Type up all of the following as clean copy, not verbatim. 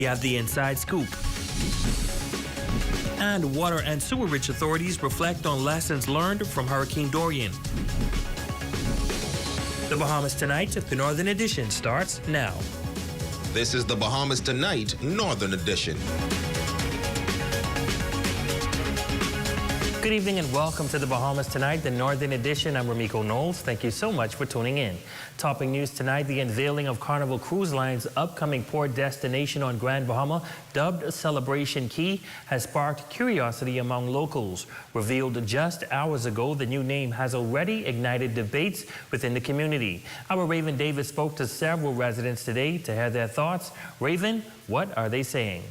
You have the inside scoop. And water and sewerage authorities reflect on lessons learned from Hurricane Dorian. The Bahamas Tonight, the Northern Edition, starts now. This is the Bahamas Tonight, Northern Edition. Good evening and welcome to the Bahamas Tonight, the Northern Edition. I'm Ramiko Knowles. Thank you so much for tuning in. Topping news tonight, the unveiling of Carnival Cruise Line's upcoming port destination on Grand Bahama, dubbed Celebration Key, has sparked curiosity among locals. Revealed just hours ago, the new name has already ignited debates within the community. Our Raven Davis spoke to several residents today to hear their thoughts. Raven, what are they saying?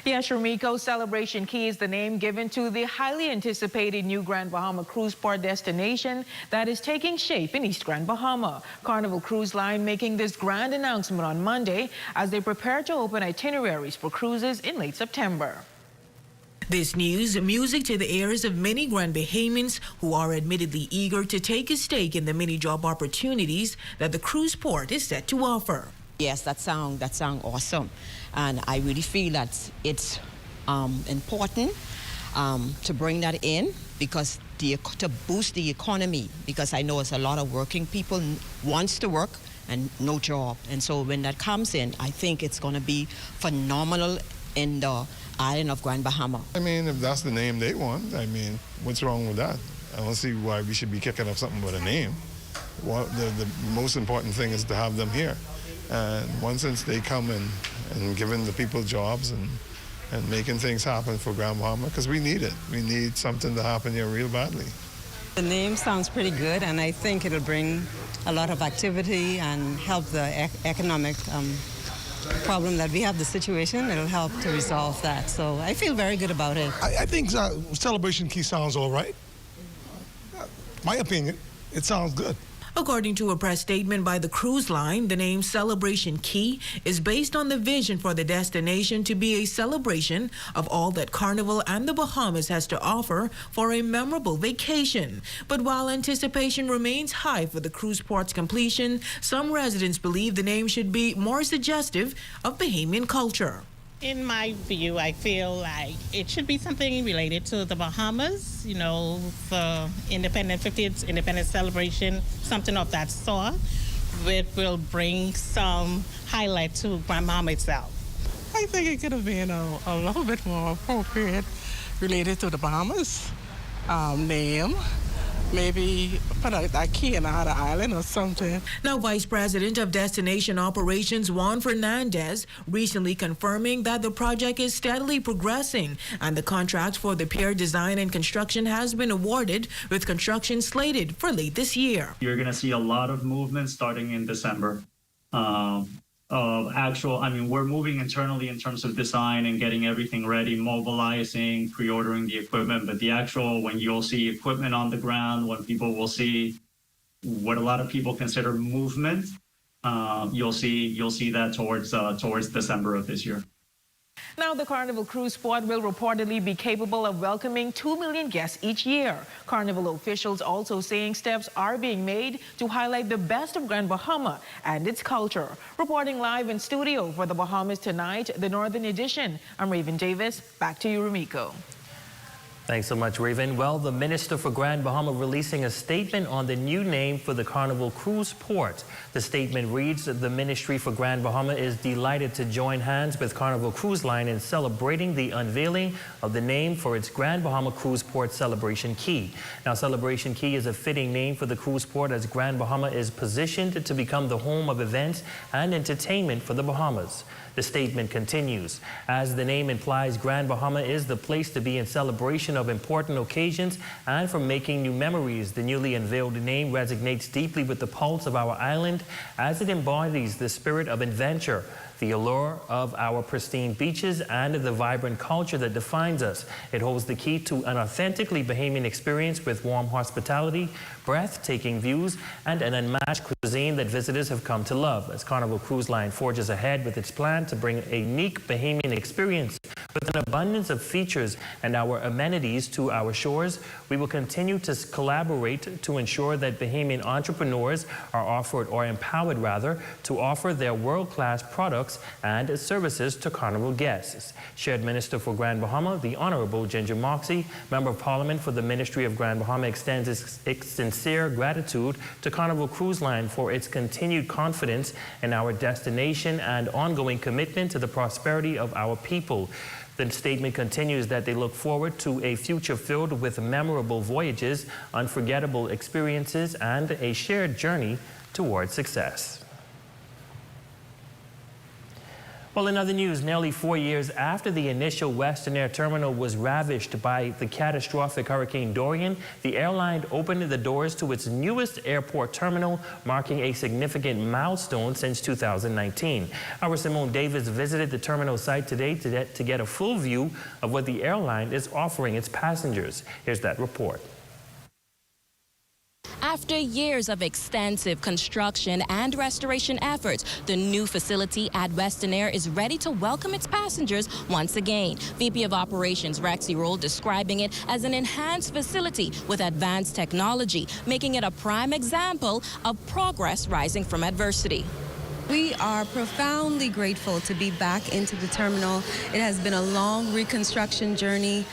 Yes, Ramiko, Celebration Key is the name given to the highly anticipated new Grand Bahama cruise port destination that is taking shape in East Grand Bahama. Carnival Cruise Line making this grand announcement on Monday as they prepare to open itineraries for cruises in late September. This news, music to the ears of many Grand Bahamians who are admittedly eager to take a stake in the many job opportunities that the cruise port is set to offer. Yes, that sound awesome. And I really feel that it's important to bring that in because to boost the economy, because I know it's a lot of working people wants to work and no job. And so when that comes in, I think it's going to be phenomenal in the island of Grand Bahama. I mean, if that's the name they want, I mean, what's wrong with that? I don't see why we should be kicking up something with a name. Well, the most important thing is to have them here. And once they come and giving the people jobs and making things happen for Grand Bahama, because we need it. We need something to happen here real badly. The name sounds pretty good, and I think it'll bring a lot of activity and help the economic problem that we have, the situation. It'll help to resolve that. So I feel very good about it. I think Celebration Key sounds all right. My opinion, it sounds good. According to a press statement by the cruise line, the name Celebration Key is based on the vision for the destination to be a celebration of all that Carnival and the Bahamas has to offer for a memorable vacation. But while anticipation remains high for the cruise port's completion, some residents believe the name should be more suggestive of Bahamian culture. In my view, I feel like it should be something related to the Bahamas, you know, for 50th independence celebration, something of that sort, which will bring some highlight to Grand Bahama itself. I think it could have been a little bit more appropriate related to the Bahamas name. Maybe put a key in another island or something. Now, Vice President of Destination Operations Juan Fernandez recently confirming that the project is steadily progressing and the contract for the pier design and construction has been awarded, with construction slated for late this year. You're going to see a lot of movement starting in December. We're moving internally in terms of design and getting everything ready, mobilizing, pre-ordering the equipment, but when you'll see equipment on the ground, when people will see what a lot of people consider movement, you'll see that towards December of this year. Now, the Carnival Cruise Port will reportedly be capable of welcoming 2 million guests each year. Carnival officials also saying steps are being made to highlight the best of Grand Bahama and its culture. Reporting live in studio for the Bahamas Tonight, the Northern Edition, I'm Raven Davis. Back to you, Ramiko. Thanks so much, Raven. Well, the Minister for Grand Bahama releasing a statement on the new name for the Carnival Cruise Port. The statement reads, the Ministry for Grand Bahama is delighted to join hands with Carnival Cruise Line in celebrating the unveiling of the name for its Grand Bahama Cruise Port, Celebration Key. Now, Celebration Key is a fitting name for the cruise port as Grand Bahama is positioned to become the home of events and entertainment for the Bahamas. The statement continues, as the name implies, Grand Bahama is the place to be in celebration of important occasions and for making new memories. The newly unveiled name resonates deeply with the pulse of our island as it embodies the spirit of adventure, the allure of our pristine beaches, and the vibrant culture that defines us. It holds the key to an authentically Bahamian experience with warm hospitality, breathtaking views, and an unmatched cuisine that visitors have come to love. As Carnival Cruise Line forges ahead with its plan to bring a unique Bahamian experience with an abundance of features and our amenities amenities to our shores. We will continue to collaborate to ensure that Bahamian entrepreneurs are offered, or empowered rather, to offer their world-class products and services to Carnival guests. Shared Minister for Grand Bahama, the Honorable Ginger Moxie, Member of Parliament for the Ministry of Grand Bahama, extends its sincere gratitude to Carnival Cruise Line for its continued confidence in our destination and ongoing commitment to the prosperity of our people. The statement continues that they look forward to a future filled with memorable voyages, unforgettable experiences, and a shared journey towards success. Well, in other news, nearly 4 years after the initial Western Air Terminal was ravaged by the catastrophic Hurricane Dorian, the airline opened the doors to its newest airport terminal, marking a significant milestone since 2019. Our Simone Davis visited the terminal site today to get a full view of what the airline is offering its passengers. Here's that report. After years of extensive construction and restoration efforts, the new facility at Western Air is ready to welcome its passengers once again. VP of Operations Rexy Roll describing it as an enhanced facility with advanced technology, making it a prime example of progress rising from adversity. We are profoundly grateful to be back into the terminal. It has been a long reconstruction journey.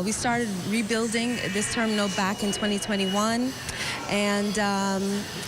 We started rebuilding this terminal back in 2021. And,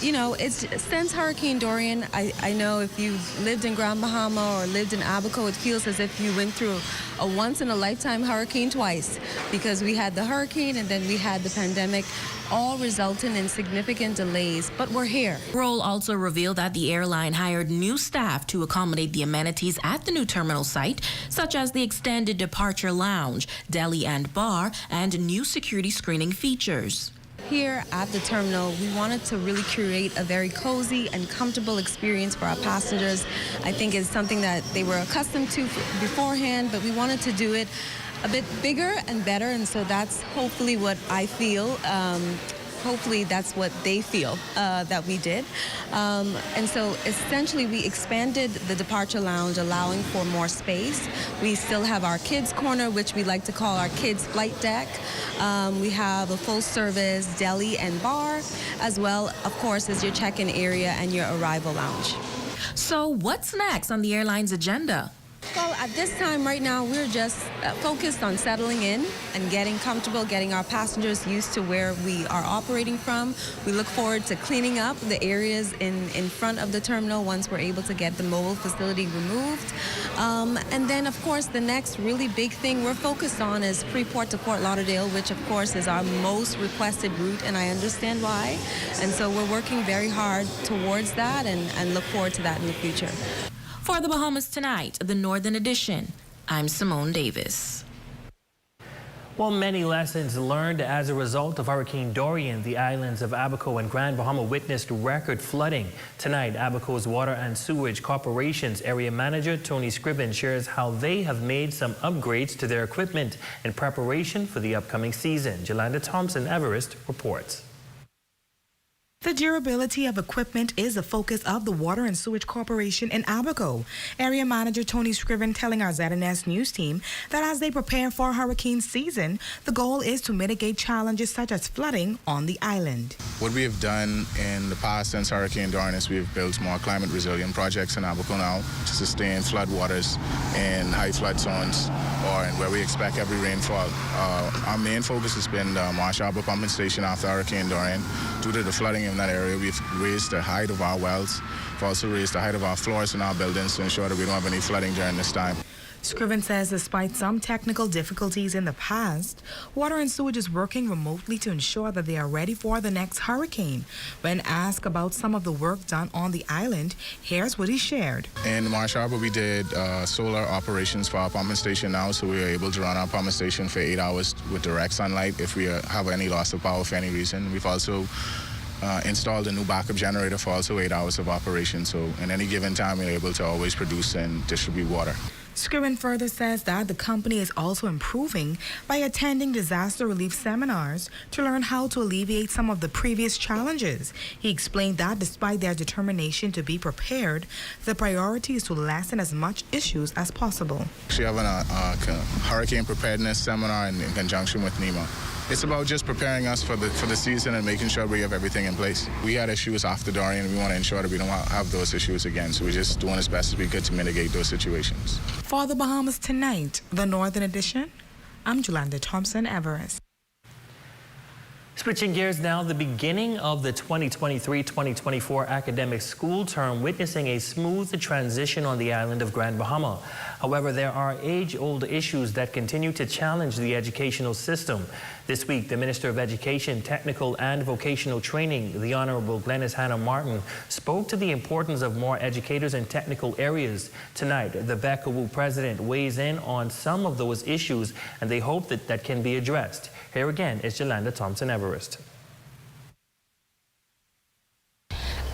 you know, it's since Hurricane Dorian, I know if you lived in Grand Bahama or lived in Abaco, it feels as if you went through a once-in-a-lifetime hurricane twice, because we had the hurricane and then we had the pandemic, all resulting in significant delays, but we're here. Roll also revealed that the airline hired new staff to accommodate the amenities at the new terminal site, such as the extended departure lounge, deli and bar, and new security screening features. Here at the terminal, we wanted to really create a very cozy and comfortable experience for our passengers. I think it's something that they were accustomed to beforehand, but we wanted to do it a bit bigger and better, and so that's hopefully what I feel. Hopefully that's what they feel that we did. And so essentially we expanded the departure lounge, allowing for more space. We still have our kids corner, which we like to call our kids flight deck. We have a full service deli and bar, as well, of course, as your check-in area and your arrival lounge. So what's next on the airline's agenda? Well, at this time right now, we're just focused on settling in and getting comfortable, getting our passengers used to where we are operating from. We look forward to cleaning up the areas in front of the terminal once we're able to get the mobile facility removed. And then, of course, the next really big thing we're focused on is Freeport to Fort Lauderdale, which, of course, is our most requested route, and I understand why. And so we're working very hard towards that and look forward to that in the future. For the Bahamas Tonight, the Northern Edition, I'm Simone Davis. Well, many lessons learned as a result of Hurricane Dorian. The islands of Abaco and Grand Bahama witnessed record flooding. Tonight, Abaco's Water and Sewage Corporation's area manager, Tony Scriven, shares how they have made some upgrades to their equipment in preparation for the upcoming season. Jolanda Thompson Everest reports. The durability of equipment is a focus of the Water and Sewage Corporation in Abaco. Area Manager Tony Scriven telling our ZNS News team that as they prepare for hurricane season, the goal is to mitigate challenges such as flooding on the island. What we have done in the past since Hurricane Dorian is we've built more climate resilient projects in Abaco now to sustain flood waters in high flood zones or where we expect heavy rainfall. Our main focus has been the Marsh Harbor pumping station after Hurricane Dorian. Due to the flooding in that area, we've raised the height of our wells. We've also raised the height of our floors in our buildings to ensure that we don't have any flooding during this time. Scriven says despite some technical difficulties in the past, Water and Sewage is working remotely to ensure that they are ready for the next hurricane. When asked about some of the work done on the island, here's what he shared. In Marsh Harbor, we did solar operations for our pumping station now, so we are able to run our pumping station for 8 hours with direct sunlight if we have any loss of power for any reason. We've also installed a new backup generator for also 8 hours of operation. So in any given time, we're able to always produce and distribute water. Scriven further says that the company is also improving by attending disaster relief seminars to learn how to alleviate some of the previous challenges. He explained that despite their determination to be prepared, the priority is to lessen as much issues as possible. We have a hurricane preparedness seminar in conjunction with NEMA. It's about just preparing us for the season and making sure we have everything in place. We had issues after Dorian, and we want to ensure that we don't have those issues again. So we're just doing as best as we could to mitigate those situations. For the Bahamas Tonight, the Northern Edition, I'm Jolanda Thompson Everest. Switching gears now, the beginning of the 2023-2024 academic school term witnessing a smooth transition on the island of Grand Bahama. However, there are age-old issues that continue to challenge the educational system. This week, the Minister of Education, Technical and Vocational Training, the Honorable Glennis Hannah Martin, spoke to the importance of more educators in technical areas. Tonight, the BECAWU president weighs in on some of those issues, and they hope that can be addressed. Here again is Jolanda Thompson Everest.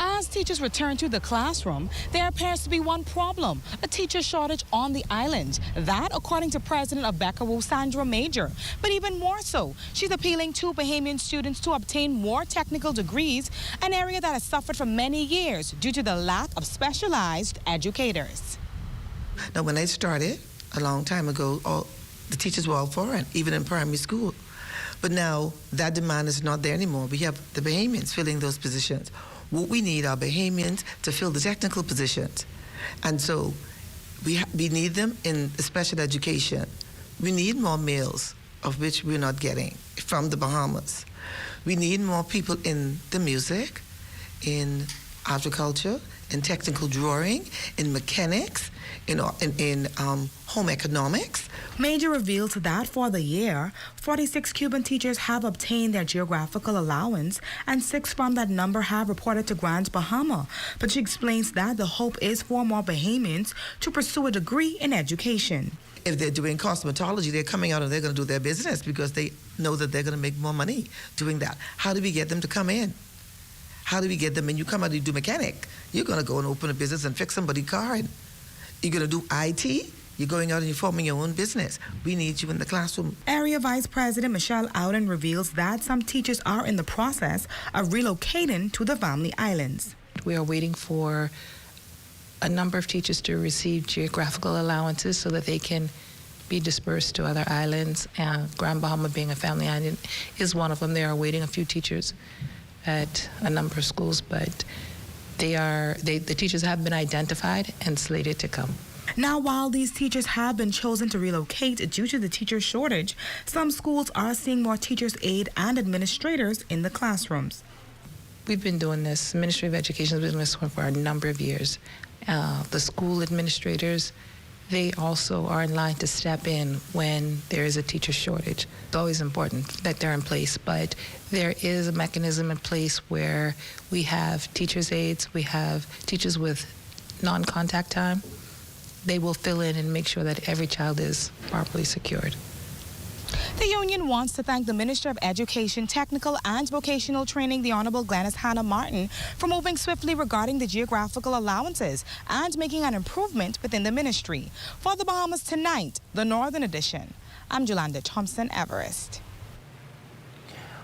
As teachers return to the classroom, there appears to be one problem: a teacher shortage on the island. That, according to President of BECAWU, Sandra Major. But even more so, she's appealing to Bahamian students to obtain more technical degrees, an area that has suffered for many years due to the lack of specialized educators. Now, when I started a long time ago, the teachers were all foreign, even in primary school. But now that demand is not there anymore. We have the Bahamians filling those positions. What we need are Bahamians to fill the technical positions. And so we need them in special education. We need more males, of which we're not getting from the Bahamas. We need more people in the music, in agriculture, in technical drawing, in mechanics, in home economics. Major reveals that for the year, 46 Cuban teachers have obtained their geographical allowance, and 6 from that number have reported to Grand Bahama. But she explains that the hope is for more Bahamians to pursue a degree in education. If they're doing cosmetology, they're coming out and they're going to do their business because they know that they're going to make more money doing that. How do we get them to come in? How do we get them in? You come out and you do mechanic. You're going to go and open a business and fix somebody's car. And you're going to do IT. You're going out and you're forming your own business. We need you in the classroom. Area Vice President Michelle Ouden reveals that some teachers are in the process of relocating to the family islands. We are waiting for a number of teachers to receive geographical allowances so that they can be dispersed to other islands. Grand Bahama, being a family island, is one of them. They are waiting a few teachers at a number of schools, but the teachers have been identified and slated to come. Now, while these teachers have been chosen to relocate due to the teacher shortage, some schools are seeing more teachers aid and administrators in the classrooms. We've been doing this. The Ministry of Education has been doing this for a number of years. The school administrators, they also are in line to step in when there is a teacher shortage. It's always important that they're in place, but there is a mechanism in place where we have teachers' aides, we have teachers with non-contact time. They will fill in and make sure that every child is properly secured. The union wants to thank the Minister of Education, Technical and Vocational Training, the Honorable Glennis Hannah Martin, for moving swiftly regarding the geographical allowances and making an improvement within the ministry. For the Bahamas Tonight, the Northern Edition, I'm Jolanda Thompson Everest.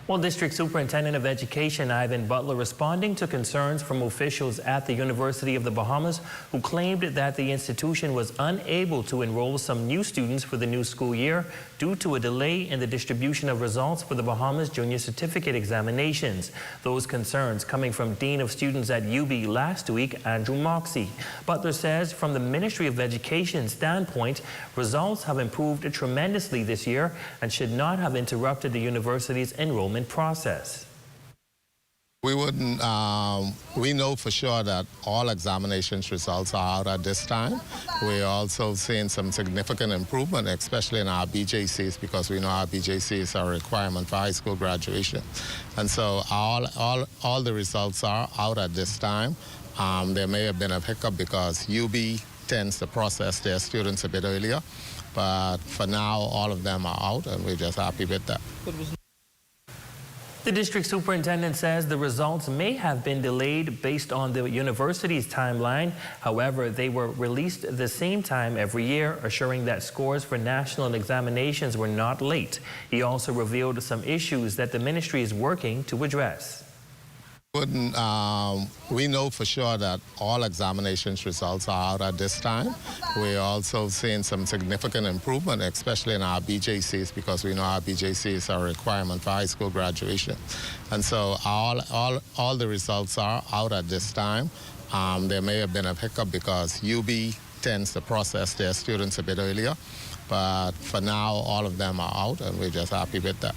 Well, District Superintendent of Education Ivan Butler responding to concerns from officials at the University of the Bahamas who claimed that the institution was unable to enroll some new students for the new school year due to a delay in the distribution of results for the Bahamas Junior Certificate examinations. Those concerns coming from Dean of Students at UB last week, Andrew Moxie. Butler says from the Ministry of Education standpoint, results have improved tremendously this year and should not have interrupted the university's enrollment process. We know for sure that all examinations results are out at this time. We're also seeing some significant improvement, especially in our BJCs, because we know our BJCs are a requirement for high school graduation. And so all the results are out at this time. There may have been a hiccup because UB tends to process their students a bit earlier, but for now all of them are out and we're just happy with that. The district superintendent says the results may have been delayed based on the university's timeline. However, they were released the same time every year, assuring that scores for national examinations were not late. He also revealed some issues that the ministry is working to address. We know for sure that all examinations results are out at this time. We're also seeing some significant improvement, especially in our BJCs, because we know our BJCs are a requirement for high school graduation. And so all the results are out at this time. There may have been a hiccup because UB tends to process their students a bit earlier. But for now, all of them are out, and we're just happy with that.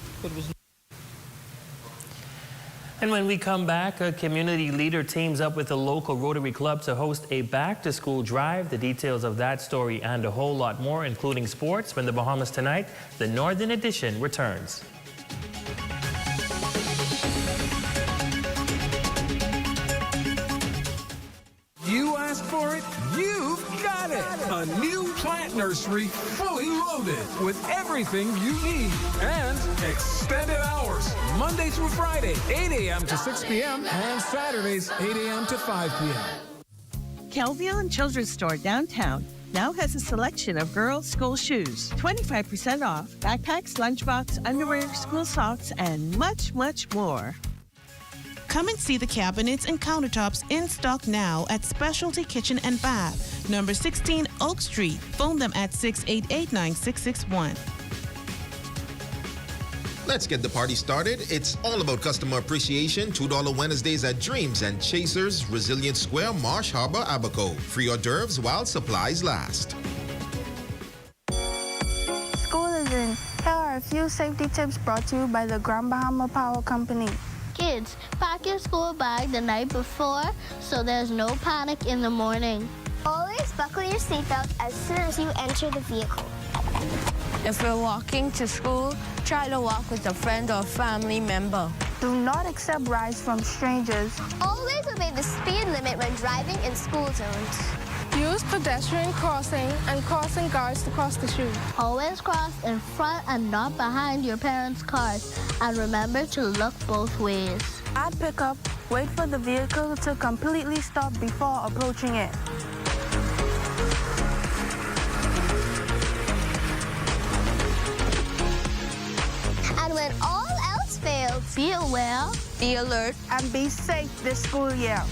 And when we come back, a community leader teams up with a local Rotary Club to host a back-to-school drive. The details of that story and a whole lot more, including sports, when the Bahamas Tonight, the Northern Edition, returns. You asked for it, you've got it. A new plant nursery, fully loaded with everything you need. And extended hours, Monday through Friday, 8 a.m. to 6 p.m. and Saturdays, 8 a.m. to 5 p.m. Kelvion Children's Store downtown now has a selection of girls' school shoes, 25% off, backpacks, lunchbox, underwear, school socks, and much, much more. Come and see the cabinets and countertops in stock now at Specialty Kitchen and Bath, number 16 Oak Street. Phone them at 688-9661. Let's get the party started. It's all about customer appreciation. $2 Wednesdays at Dreams and Chasers, Resilient Square, Marsh Harbor, Abaco. Free hors d'oeuvres while supplies last. School is in. Here are a few safety tips brought to you by the Grand Bahama Power Company. Kids, pack your school bag the night before so there's no panic in the morning. Always buckle your seatbelt as soon as you enter the vehicle. If you're walking to school, try to walk with a friend or family member. Do not accept rides from strangers. Always obey the speed limit when driving in school zones. Use pedestrian crossing and crossing guards to cross the street. Always cross in front and not behind your parents' cars. And remember to look both ways. At pickup, wait for the vehicle to completely stop before approaching it. And when all else fails, be aware, be alert, and be safe this school year.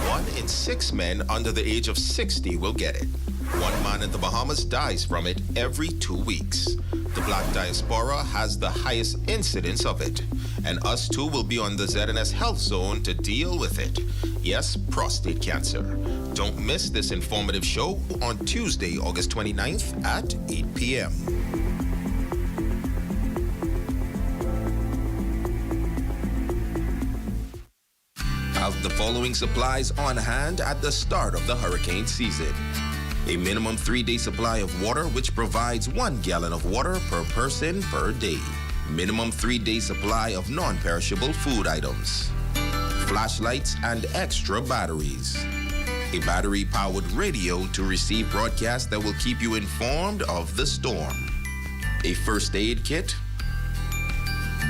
1 in 6 men under the age of 60 will get it. 1 man in the Bahamas dies from it every 2 weeks. The black diaspora has the highest incidence of it. And us too will be on the ZNS Health Zone to deal with it. Yes, prostate cancer. Don't miss this informative show on Tuesday, August 29th at 8 p.m. Have the following supplies on hand at the start of the hurricane season. A minimum 3-day supply of water, which provides 1 gallon of water per person per day. Minimum 3-day supply of non-perishable food items. Flashlights and extra batteries. A battery-powered radio to receive broadcasts that will keep you informed of the storm. A first aid kit.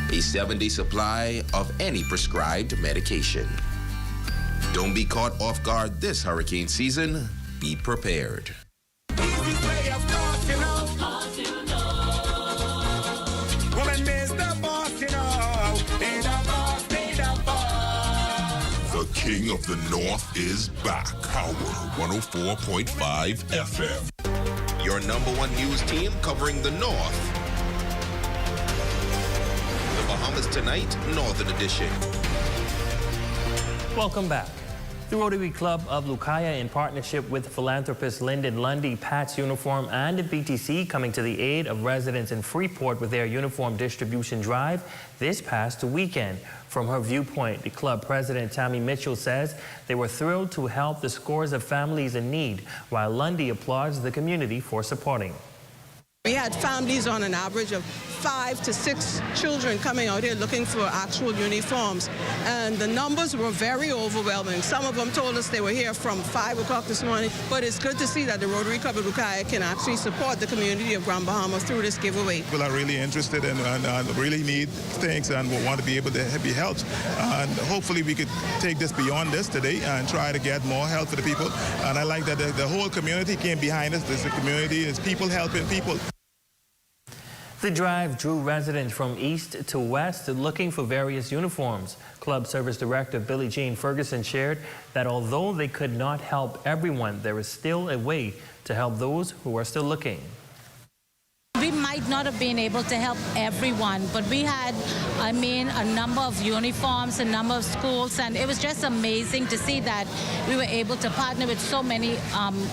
A 7-day supply of any prescribed medication. Don't be caught off guard this hurricane season. Be prepared. The King of the North is back. Power 104.5 FM. Your #1 news team covering the North. The Bahamas Tonight, Northern Edition. Welcome back. The Rotary Club of Lucaya, in partnership with philanthropist Lyndon Lundy, Pat's Uniform, and the BTC, coming to the aid of residents in Freeport with their uniform distribution drive this past weekend. From her viewpoint, the club president Tammy Mitchell says they were thrilled to help the scores of families in need, while Lundy applauds the community for supporting. We had families on an average of 5 to 6 children coming out here looking for actual uniforms. And the numbers were very overwhelming. Some of them told us they were here from 5 o'clock this morning. But it's good to see that the Rotary Club of Bukai can actually support the community of Grand Bahama through this giveaway. People are really interested and really need things and want to be able to be helped. And hopefully we could take this beyond this today and try to get more help for the people. And I like that the whole community came behind us. This community is people helping people. The drive drew residents from east to west looking for various uniforms. Club Service Director Billie Jean Ferguson shared that although they could not help everyone, there is still a way to help those who are still looking. We might not have been able to help everyone, but we had, a number of uniforms, a number of schools, and it was just amazing to see that we were able to partner with so many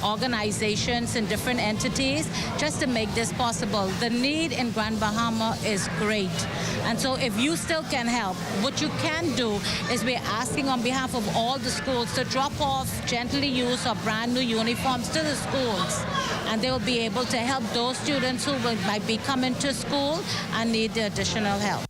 organizations and different entities just to make this possible. The need in Grand Bahama is great, and so if you still can help, what you can do is we're asking on behalf of all the schools to drop off gently used or brand new uniforms to the schools, and they will be able to help those students who might be coming to school and need the additional help.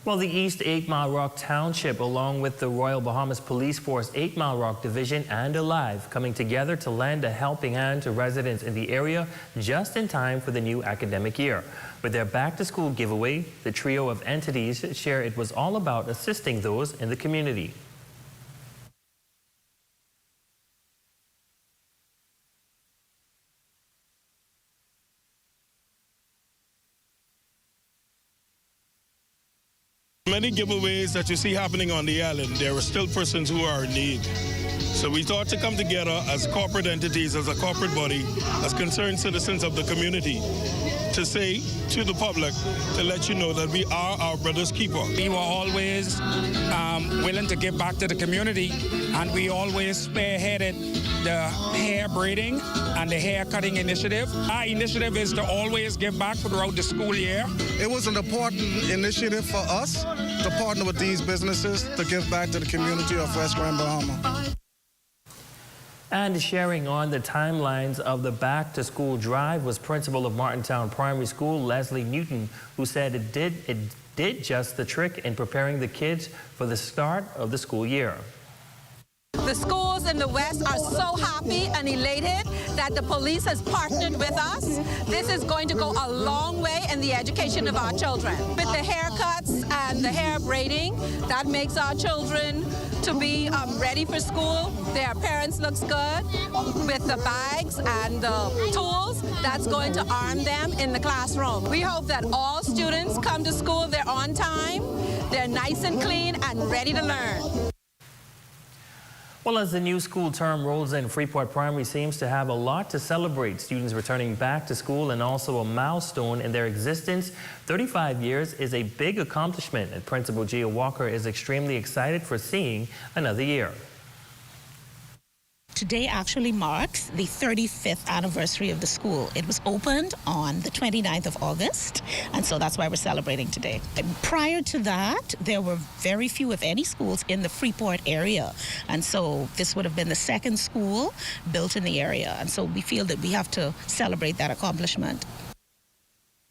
Well, the East 8 Mile Rock Township, along with the Royal Bahamas Police Force 8 Mile Rock Division and Alive, coming together to lend a helping hand to residents in the area just in time for the new academic year. With their back-to-school giveaway, the trio of entities share it was all about assisting those in the community. Many giveaways that you see happening on the island, there are still persons who are in need. So we thought to come together as corporate entities, as a corporate body, as concerned citizens of the community, to say to the public, to let you know that we are our brother's keeper. We were always willing to give back to the community, and we always spearheaded the hair braiding and the hair cutting initiative. Our initiative is to always give back throughout the school year. It was an important initiative for us to partner with these businesses to give back to the community of West Grand Bahama. And sharing on the timelines of the back-to-school drive was principal of Martintown Primary School, Leslie Newton, who said it did just the trick in preparing the kids for the start of the school year. The schools in the West are so happy and elated that the police has partnered with us. This is going to go a long way in the education of our children. With the haircuts and the hair braiding, that makes our children to be ready for school. Their appearance looks good. With the bags and the tools, that's going to arm them in the classroom. We hope that all students come to school, they're on time, they're nice and clean and ready to learn. Well, as the new school term rolls in, Freeport Primary seems to have a lot to celebrate. Students returning back to school and also a milestone in their existence. 35 years is a big accomplishment, and Principal Gia Walker is extremely excited for seeing another year. Today actually marks the 35th anniversary of the school. It was opened on the 29th of August, and so that's why we're celebrating today. And prior to that, there were very few, if any, schools in the Freeport area, and so this would have been the second school built in the area, and so we feel that we have to celebrate that accomplishment.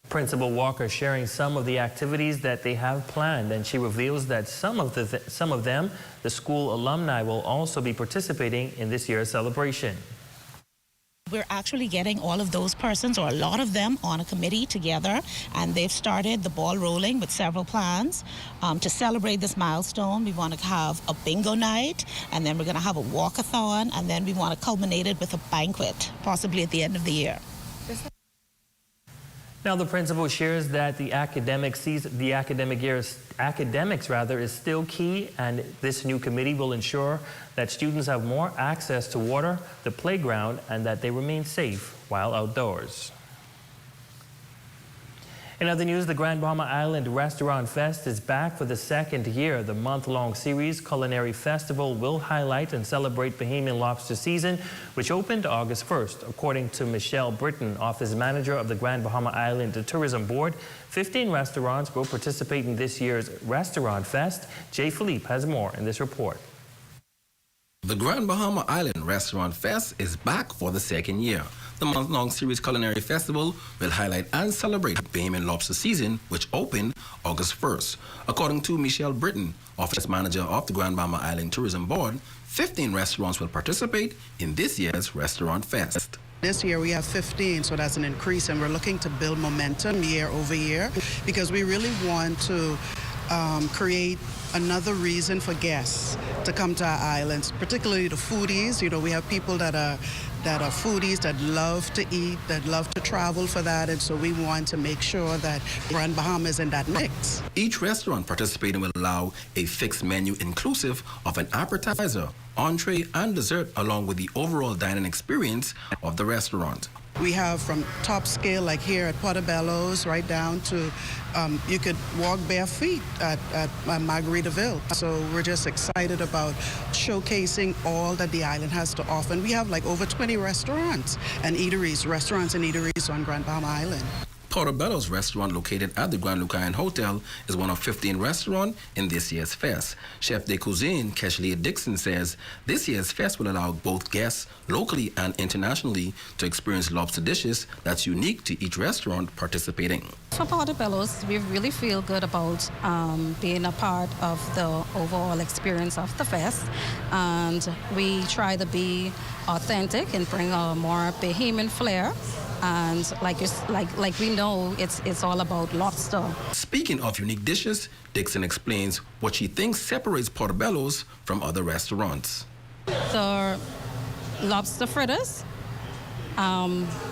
Principal Walker sharing some of the activities that they have planned, and she reveals that some of them, the school alumni, will also be participating in this year's celebration. We're actually getting all of those persons, or a lot of them, on a committee together, and they've started the ball rolling with several plans to celebrate this milestone. We want to have a bingo night, and then we're going to have a walkathon, and then we want to culminate it with a banquet, possibly at the end of the year. Now, the principal shares that the academics is still key, and this new committee will ensure that students have more access to water, the playground, and that they remain safe while outdoors. In other news, the Grand Bahama Island Restaurant Fest is back for the second year. The month-long series, Culinary Festival, will highlight and celebrate Bahamian lobster season, which opened August 1st. According to Michelle Britton, office manager of the Grand Bahama Island Tourism Board, 15 restaurants will participate in this year's Restaurant Fest. Jay Philippe has more in this report. The Grand Bahama Island Restaurant Fest is back for the second year. The month-long series Culinary Festival will highlight and celebrate Bahamian lobster season, which opened August 1st. According to Michelle Britton, office manager of the Grand Bahama Island Tourism Board, 15 restaurants will participate in this year's Restaurant Fest. This year we have 15, so that's an increase, and we're looking to build momentum year over year because we really want to create another reason for guests to come to our islands, particularly the foodies. You know, we have people that are foodies that love to eat, that love to travel for that, and so we want to make sure that Grand Bahama is in that mix. Each restaurant participating will allow a fixed menu inclusive of an appetizer, entree, and dessert, along with the overall dining experience of the restaurant. We have from top scale, like here at Portobello's, right down to you could walk bare feet at Margaritaville. So we're just excited about showcasing all that the island has to offer. And we have like over 20 restaurants and eateries on Grand Bahama Island. Portobello's restaurant, located at the Grand Lucayan Hotel, is one of 15 restaurants in this year's fest. Chef de cuisine Keshley Dixon says this year's fest will allow both guests locally and internationally to experience lobster dishes that's unique to each restaurant participating. For Portobello's, we really feel good about being a part of the overall experience of the fest, and we try to be authentic and bring a more Bahamian flair. And like we know, it's all about lobster. Speaking of unique dishes, Dixon explains what she thinks separates Portobello's from other restaurants. The lobster fritters,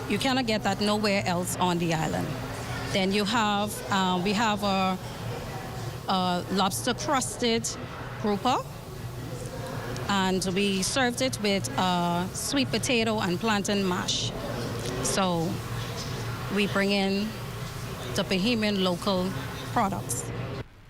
you cannot get that nowhere else on the island. Then you have, we have a lobster crusted grouper, and we served it with sweet potato and plantain mash. So we bring in the Bahamian local products.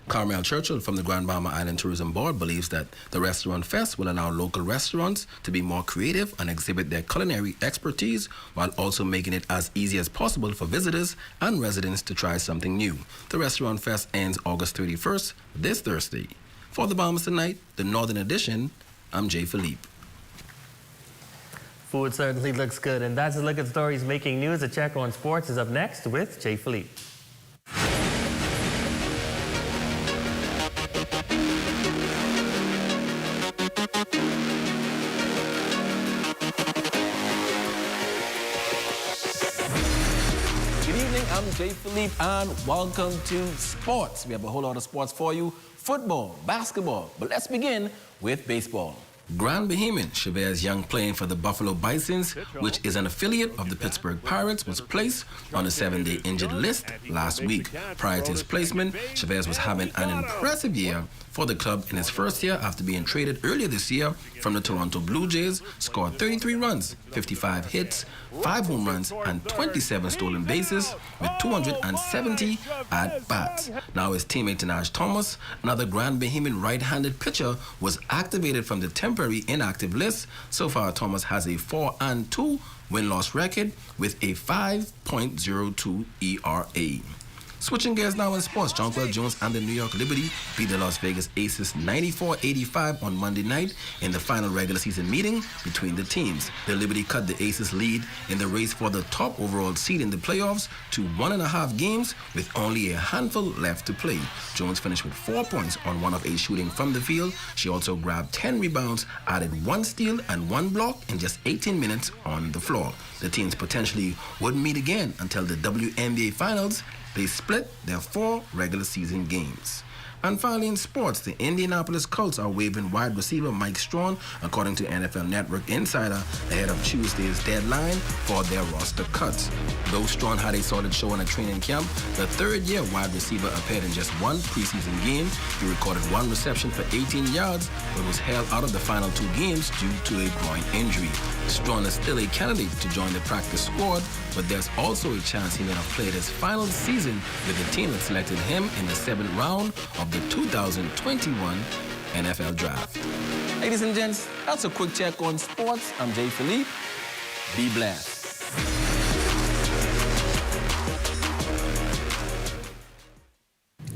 Carmel Churchill from the Grand Bahama Island Tourism Board believes that the Restaurant Fest will allow local restaurants to be more creative and exhibit their culinary expertise, while also making it as easy as possible for visitors and residents to try something new. The Restaurant Fest ends August 31st, this Thursday. For the Bahamas Tonight, the Northern Edition, I'm Jay Philippe. Food certainly looks good, and that's a look at stories making news. A check on sports is up next with Jay Philippe. Good evening, I'm Jay Philippe, and welcome to sports. We have a whole lot of sports for you: football, basketball, but let's begin with baseball. Grand Bahamian Chavez Young, playing for the Buffalo Bisons, which is an affiliate of the Pittsburgh Pirates, was placed on a 7-day injured list last week. Prior to his placement, Chavez was having an impressive year for the club in his first year after being traded earlier this year from the Toronto Blue Jays, scored 33 runs, 55 hits, 5 home runs, and 27 stolen bases with 270 at-bats. Now his teammate Tanaj Thomas, another Grand Bahamian right-handed pitcher, was activated from the temporary inactive list. So far, Thomas has a 4-2 win-loss record with a 5.02 ERA. Switching gears now in sports, Jonquil Jones and the New York Liberty beat the Las Vegas Aces 94-85 on Monday night in the final regular season meeting between the teams. The Liberty cut the Aces' lead in the race for the top overall seed in the playoffs to 1.5 games with only a handful left to play. Jones finished with 4 points on 1 of 8 shooting from the field. She also grabbed 10 rebounds, added 1 steal and 1 block in just 18 minutes on the floor. The teams potentially wouldn't meet again until the WNBA Finals. They split their 4 regular season games. And finally in sports, the Indianapolis Colts are waiving wide receiver Mike Strawn, according to NFL Network Insider, ahead of Tuesday's deadline for their roster cuts. Though Strawn had a solid show in a training camp, the third-year wide receiver appeared in just 1 preseason game. He recorded 1 reception for 18 yards, but was held out of the final 2 games due to a groin injury. Strawn is still a candidate to join the practice squad, but there's also a chance he may have played his final season with the team that selected him in the 7th round of the 2021 NFL Draft. Ladies and gents, that's a quick check on sports. I'm Jay Philippe. Be blessed.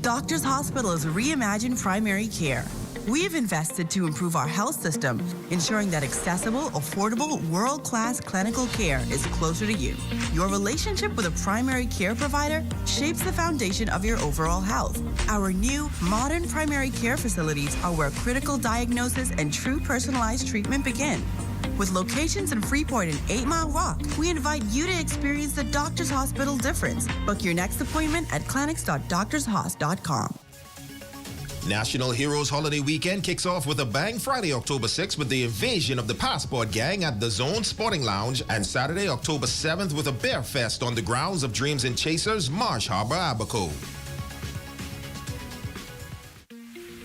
Doctors Hospital's reimagined primary care. We've invested to improve our health system, ensuring that accessible, affordable, world-class clinical care is closer to you. Your relationship with a primary care provider shapes the foundation of your overall health. Our new, modern primary care facilities are where critical diagnosis and true personalized treatment begin. With locations in Freeport and 8 Mile Rock, we invite you to experience the Doctors Hospital difference. Book your next appointment at clinics.doctorshos.com. National Heroes Holiday Weekend kicks off with a bang Friday, October 6th with the invasion of the Passport Gang at the Zone Sporting Lounge, and Saturday, October 7th with a Bear Fest on the grounds of Dreams and Chasers, Marsh Harbor, Abaco.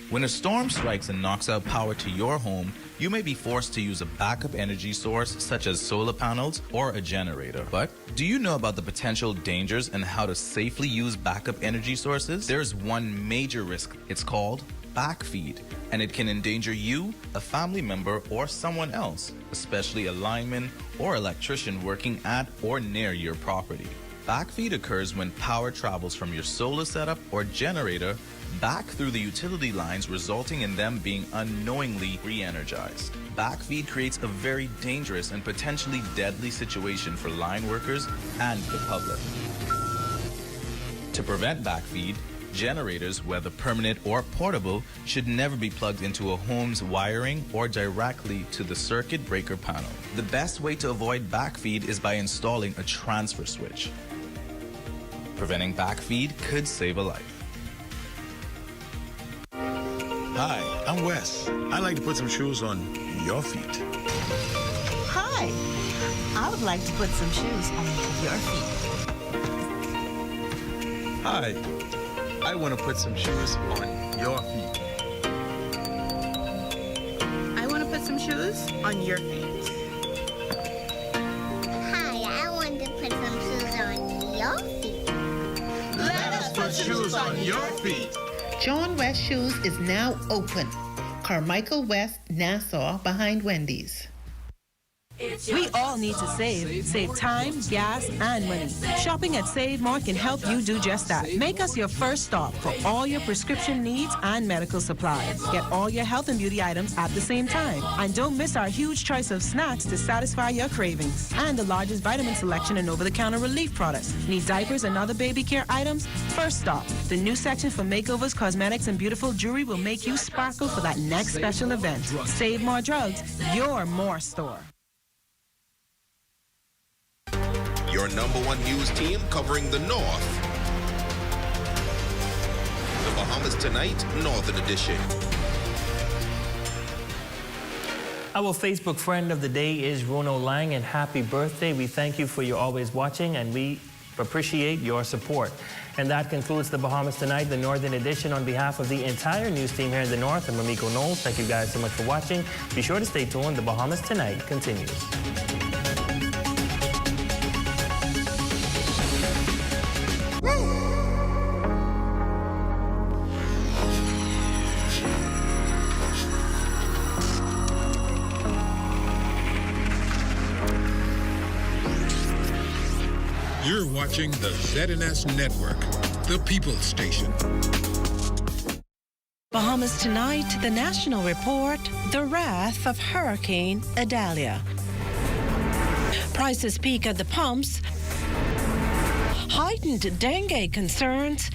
When a storm strikes and knocks out power to your home, you may be forced to use a backup energy source such as solar panels or a generator. But do you know about the potential dangers and how to safely use backup energy sources? There's one major risk. It's called backfeed, and it can endanger you, a family member, or someone else, especially a lineman or electrician working at or near your property. Backfeed occurs when power travels from your solar setup or generator back through the utility lines, resulting in them being unknowingly re-energized. Backfeed creates a very dangerous and potentially deadly situation for line workers and the public. To prevent backfeed, generators, whether permanent or portable, should never be plugged into a home's wiring or directly to the circuit breaker panel. The best way to avoid backfeed is by installing a transfer switch. Preventing backfeed could save a life. Hi, I'm Wes. I'd like to put some shoes on your feet. Hi, I would like to put some shoes on your feet. Hi, I want to put some shoes on your feet. I want to put some shoes on your feet. Hi, I want to put some shoes on your feet. Let us put shoes on your feet. John West Shoes is now open. Carmichael West, Nassau, behind Wendy's. We all need to save time, gas, and money. Shopping at Save More can help you do just that. Make us your first stop for all your prescription needs and medical supplies. Get all your health and beauty items at the same time. And don't miss our huge choice of snacks to satisfy your cravings. And the largest vitamin selection and over-the-counter relief products. Need diapers and other baby care items? First stop. The new section for makeovers, cosmetics, and beautiful jewelry will make you sparkle for that next special event. Save More Drugs, your more store. Your #1 news team covering the North. The Bahamas Tonight, Northern Edition. Our Facebook friend of the day is Rono Lang, and happy birthday. We thank you for your always watching, and we appreciate your support. And that concludes the Bahamas Tonight, the Northern Edition. On behalf of the entire news team here in the North, I'm Ramiko Knowles. Thank you guys so much for watching. Be sure to stay tuned. The Bahamas Tonight continues. You're watching the ZNS Network, the People's Station. Bahamas Tonight, the national report, the wrath of Hurricane Idalia. Prices peak at the pumps, heightened dengue concerns,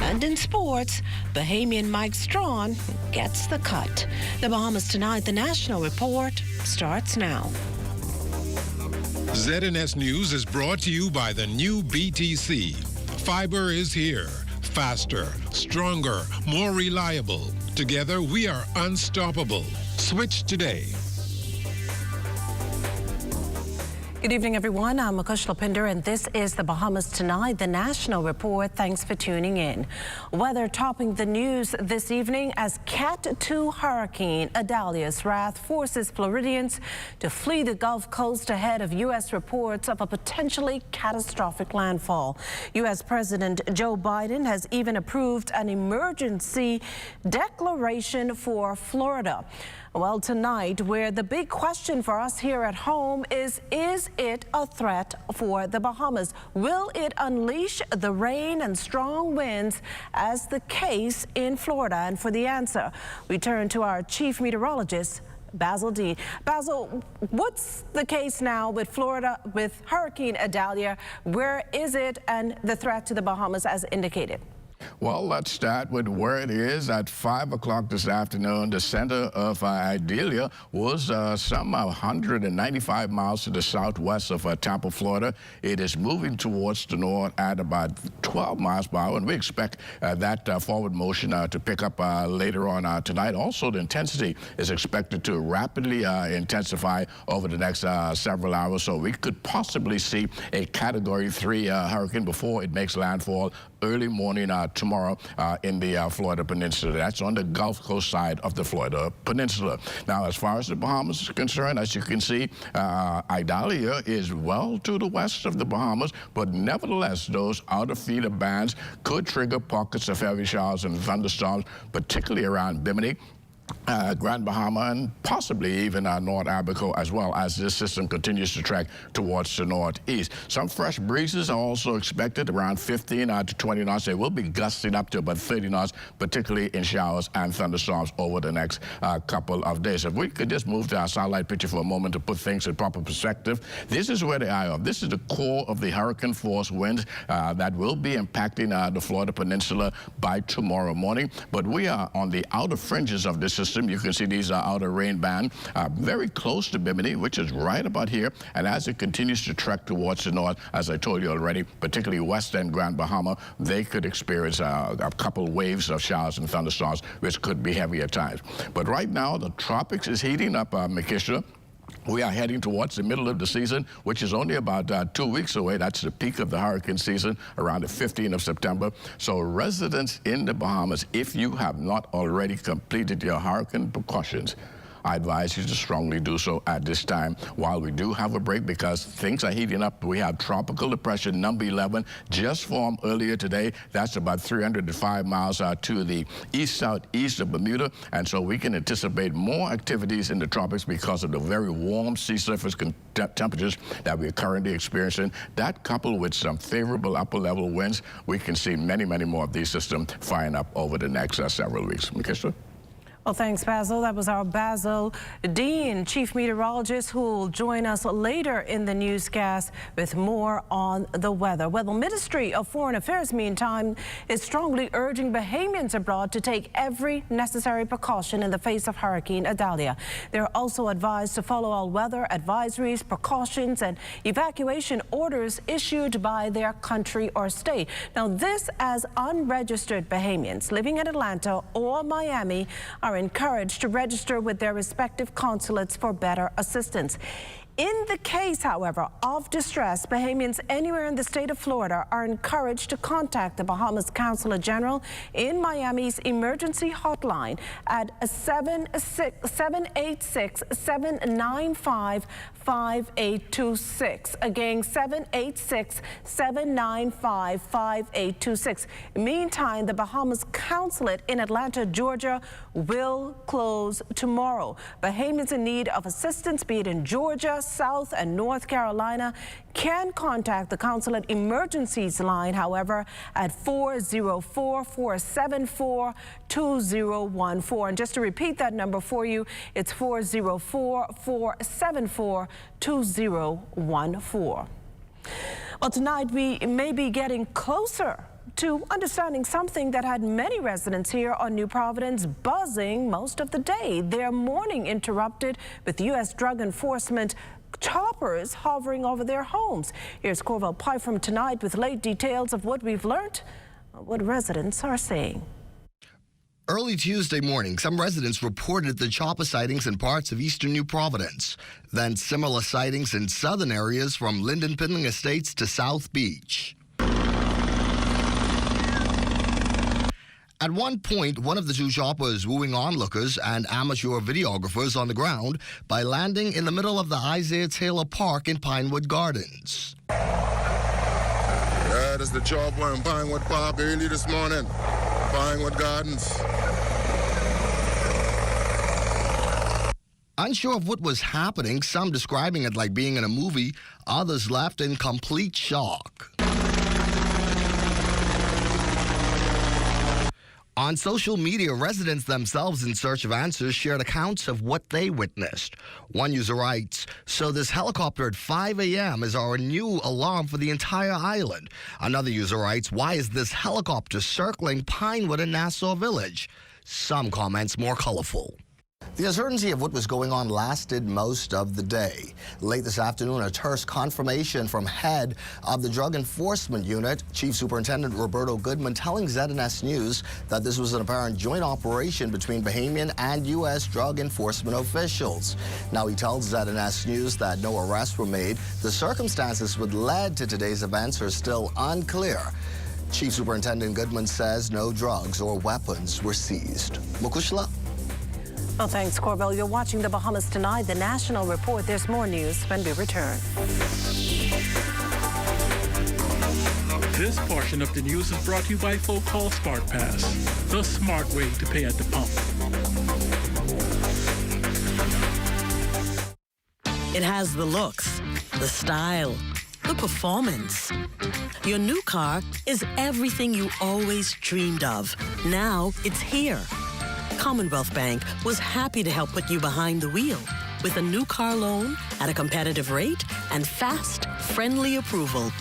and in sports, Bahamian Mike Strawn gets the cut. The Bahamas Tonight, the national report, starts now. ZNS News is brought to you by the new BTC. Fiber is here. Faster, stronger, more reliable. Together, we are unstoppable. Switch today. Good evening, everyone. I'm Akush Lapinder, and this is the Bahamas Tonight, the national report. Thanks for tuning in. Weather topping the news this evening as Cat 2 hurricane Idalia's wrath forces Floridians to flee the Gulf Coast ahead of U.S. reports of a potentially catastrophic landfall. U.S. President Joe Biden has even approved an emergency declaration for Florida. Well, tonight, where the big question for us here at home is it a threat for the Bahamas? Will it unleash the rain and strong winds as the case in Florida? And for the answer, we turn to our chief meteorologist, Basil Dean. Basil, what's the case now with Florida, with Hurricane Idalia? Where is it and the threat to the Bahamas as indicated? Well, let's start with where it is. At 5 o'clock this afternoon, the center of Idalia was some 195 miles to the southwest of Tampa, Florida. It is moving towards the north at about 12 miles per hour, and we expect that forward motion to pick up later on tonight. Also, the intensity is expected to rapidly intensify over the next several hours, so we could possibly see a Category 3 hurricane before it makes landfall early morning tomorrow in the Florida Peninsula. That's on the Gulf Coast side of the Florida Peninsula. Now, as far as the Bahamas is concerned, as you can see, Idalia is well to the west of the Bahamas, but nevertheless, those outer feeder bands could trigger pockets of heavy showers and thunderstorms, particularly around Bimini, Grand Bahama, and possibly even North Abaco, as well as this system continues to track towards the northeast. Some fresh breezes are also expected around 15 to 20 knots. They will be gusting up to about 30 knots, particularly in showers and thunderstorms over the next couple of days. If we could just move to our satellite picture for a moment to put things in proper perspective, this is where they are. This is the core of the hurricane force winds that will be impacting the Florida Peninsula by tomorrow morning. But we are on the outer fringes of this system. You can see these outer rain band very close to Bimini, which is right about here. And as it continues to trek towards the north, as I told you already, particularly west and Grand Bahama, they could experience a couple waves of showers and thunderstorms, which could be heavy at times. But right now, the tropics is heating up, Makisha. We are heading towards the middle of the season, which is only about 2 weeks away. That's the peak of the hurricane season, around the 15th of September. So residents in the Bahamas, if you have not already completed your hurricane precautions, I advise you to strongly do so at this time while we do have a break, because things are heating up. We have tropical depression number 11 just formed earlier today. That's about 305 miles to the east-southeast of Bermuda, and so we can anticipate more activities in the tropics because of the very warm sea surface temperatures that we're currently experiencing. That, coupled with some favorable upper-level winds, we can see many, many more of these systems firing up over the next several weeks. Makisha? Well, thanks, Basil. That was our Basil Dean, chief meteorologist, who will join us later in the newscast with more on the weather. Well, the Ministry of Foreign Affairs, meantime, is strongly urging Bahamians abroad to take every necessary precaution in the face of Hurricane Idalia. They're also advised to follow all weather advisories, precautions, and evacuation orders issued by their country or state. Now, this as unregistered Bahamians living in Atlanta or Miami are encouraged to register with their respective consulates for better assistance. In the case, however, of distress, Bahamians anywhere in the state of Florida are encouraged to contact the Bahamas Consulate General in Miami's emergency hotline at 786-795-5826. Again, 786-795-5826. Meantime, the Bahamas Consulate in Atlanta, Georgia, will close tomorrow. Bahamians in need of assistance, be it in Georgia, South and North Carolina, can contact the consulate emergencies line, however, at 404-474-2014. And just to repeat that number for you, it's 404-474-2014. Well, tonight we may be getting closer to understanding something that had many residents here on New Providence buzzing most of the day. Their morning interrupted with U.S. Drug Enforcement choppers hovering over their homes. Here's Corvell Pye from Tonight with late details of what we've learned, what residents are saying. Early Tuesday morning, some residents reported the chopper sightings in parts of eastern New Providence. Then similar sightings in southern areas from Linden Pinling Estates to South Beach. At one point, one of the two choppers wooing onlookers and amateur videographers on the ground by landing in the middle of the Isaiah Taylor Park in Pinewood Gardens. That is the chopper in Pinewood Park early this morning. Pinewood Gardens. Unsure of what was happening, some describing it like being in a movie, others left in complete shock. On social media, residents themselves in search of answers shared accounts of what they witnessed. One user writes, "So this helicopter at 5 a.m. is our new alarm for the entire island." Another user writes, "Why is this helicopter circling Pinewood and Nassau Village?" Some comments more colorful. The uncertainty of what was going on lasted most of the day. Late this afternoon, a terse confirmation from head of the Drug Enforcement Unit, Chief Superintendent Roberto Goodman, telling ZNS News that this was an apparent joint operation between Bahamian and U.S. drug enforcement officials. Now, he tells ZNS News that no arrests were made. The circumstances that led to today's events are still unclear. Chief Superintendent Goodman says no drugs or weapons were seized. Mukushla. Well, thanks, Corbell. You're watching the Bahamas Tonight, the National Report. There's more news when we return. This portion of the news is brought to you by Folk Call Smart Pass, the smart way to pay at the pump. It has the looks, the style, the performance. Your new car is everything you always dreamed of. Now it's here. Commonwealth Bank was happy to help put you behind the wheel with a new car loan at a competitive rate and fast, friendly approval.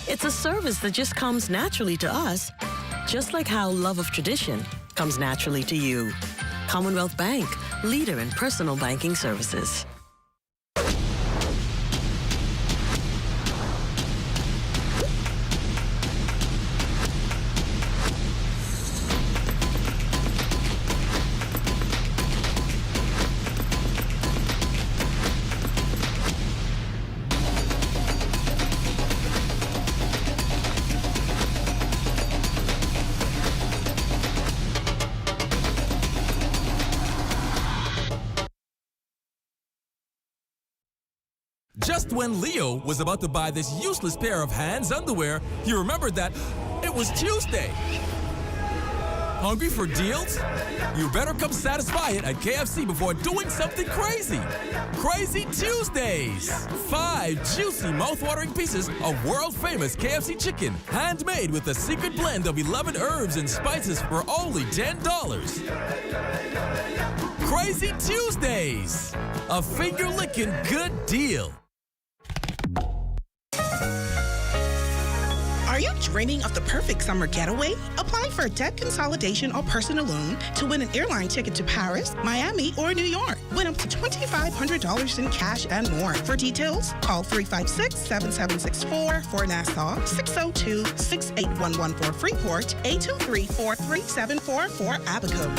It's a service that just comes naturally to us, just like how love of tradition comes naturally to you. Commonwealth Bank, leader in personal banking services. Just when Leo was about to buy this useless pair of Hands underwear, he remembered that it was Tuesday. Hungry for deals? You better come satisfy it at KFC before doing something crazy. Crazy Tuesdays! 5 juicy, mouth-watering pieces of world-famous KFC chicken, handmade with a secret blend of 11 herbs and spices for only $10. Crazy Tuesdays! A finger-licking good deal. Are you dreaming of the perfect summer getaway? Apply for a debt consolidation or personal loan to win an airline ticket to Paris, Miami, or New York. Win up to $2,500 in cash and more. For details, call 356-7764 for Nassau, 602-6811 for Freeport, 823-4374 for Abaco.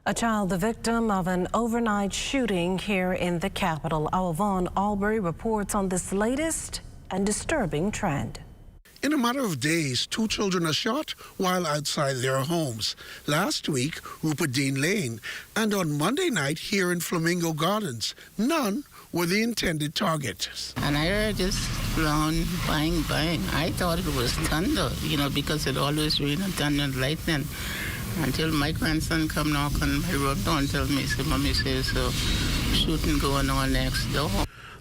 A child, the victim of an overnight shooting here in the capital. Our Vaughn Albury reports on this latest and disturbing trend. In a matter of days, 2 children are shot while outside their homes. Last week, Rupert Dean Lane, and on Monday night here in Flamingo Gardens. None were the intended targets. And I heard this loud bang, bang. I thought it was thunder, because it always rains and thunder and lightning. Until my grandson come knock on my road door and tell me, Mommy says, so shooting going on next door.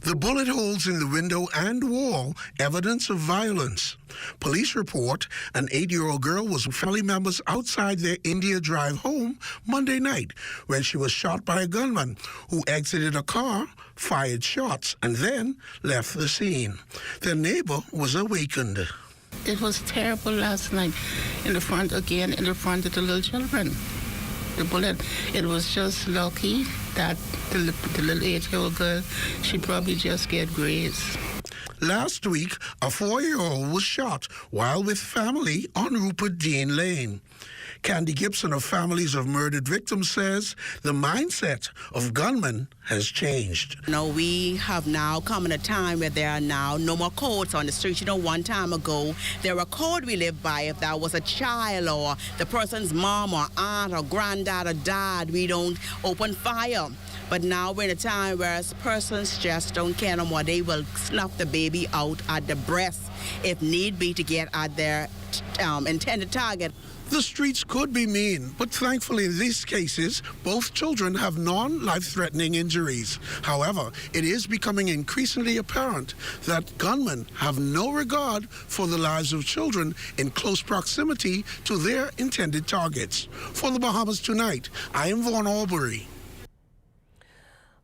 The bullet holes in the window and wall, evidence of violence. Police report an 8-year-old girl was with family members outside their India Drive home Monday night when she was shot by a gunman who exited a car, fired shots, and then left the scene. Their neighbor was awakened. It was terrible last night. In the front of the little children. The bullet, it was just lucky that the little 8-year-old girl, she probably just get grazed. Last week, a 4-year-old was shot while with family on Rupert Dean Lane. Candy Gibson of Families of Murdered Victims says the mindset of gunmen has changed. We have now come in a time where there are now no more codes on the street. One time ago, there were codes we lived by. If that was a child or the person's mom or aunt or granddad or dad, we don't open fire. But now we're in a time where persons just don't care no more. They will snuff the baby out at the breast if need be to get at their intended target. The streets could be mean, but thankfully in these cases, both children have non-life-threatening injuries. However, it is becoming increasingly apparent that gunmen have no regard for the lives of children in close proximity to their intended targets. For the Bahamas Tonight, I am Vaughn Albury.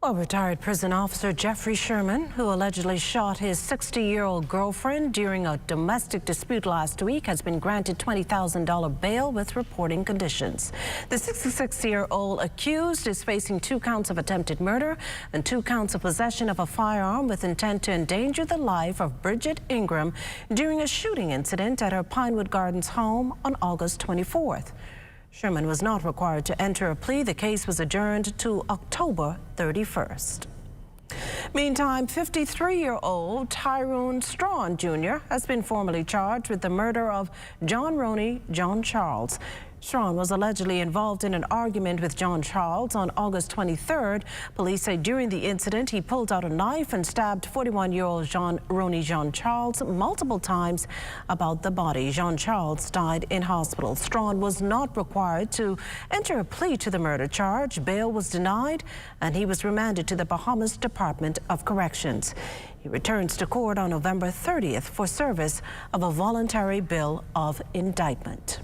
Well, retired prison officer Jeffrey Sherman, who allegedly shot his 60-year-old girlfriend during a domestic dispute last week, has been granted $20,000 bail with reporting conditions. The 66-year-old accused is facing 2 counts of attempted murder and 2 counts of possession of a firearm with intent to endanger the life of Bridget Ingram during a shooting incident at her Pinewood Gardens home on August 24th. Sherman was not required to enter a plea. The case was adjourned to October 31st. Meantime, 53-year-old Tyrone Strawn Jr. has been formally charged with the murder of John Roney John Charles. Strawn was allegedly involved in an argument with John Charles on August 23rd. Police say during the incident, he pulled out a knife and stabbed 41-year-old John Roney John Charles multiple times about the body. John Charles died in hospital. Strawn was not required to enter a plea to the murder charge. Bail was denied, and he was remanded to the Bahamas Department of Corrections. He returns to court on November 30th for service of a voluntary bill of indictment.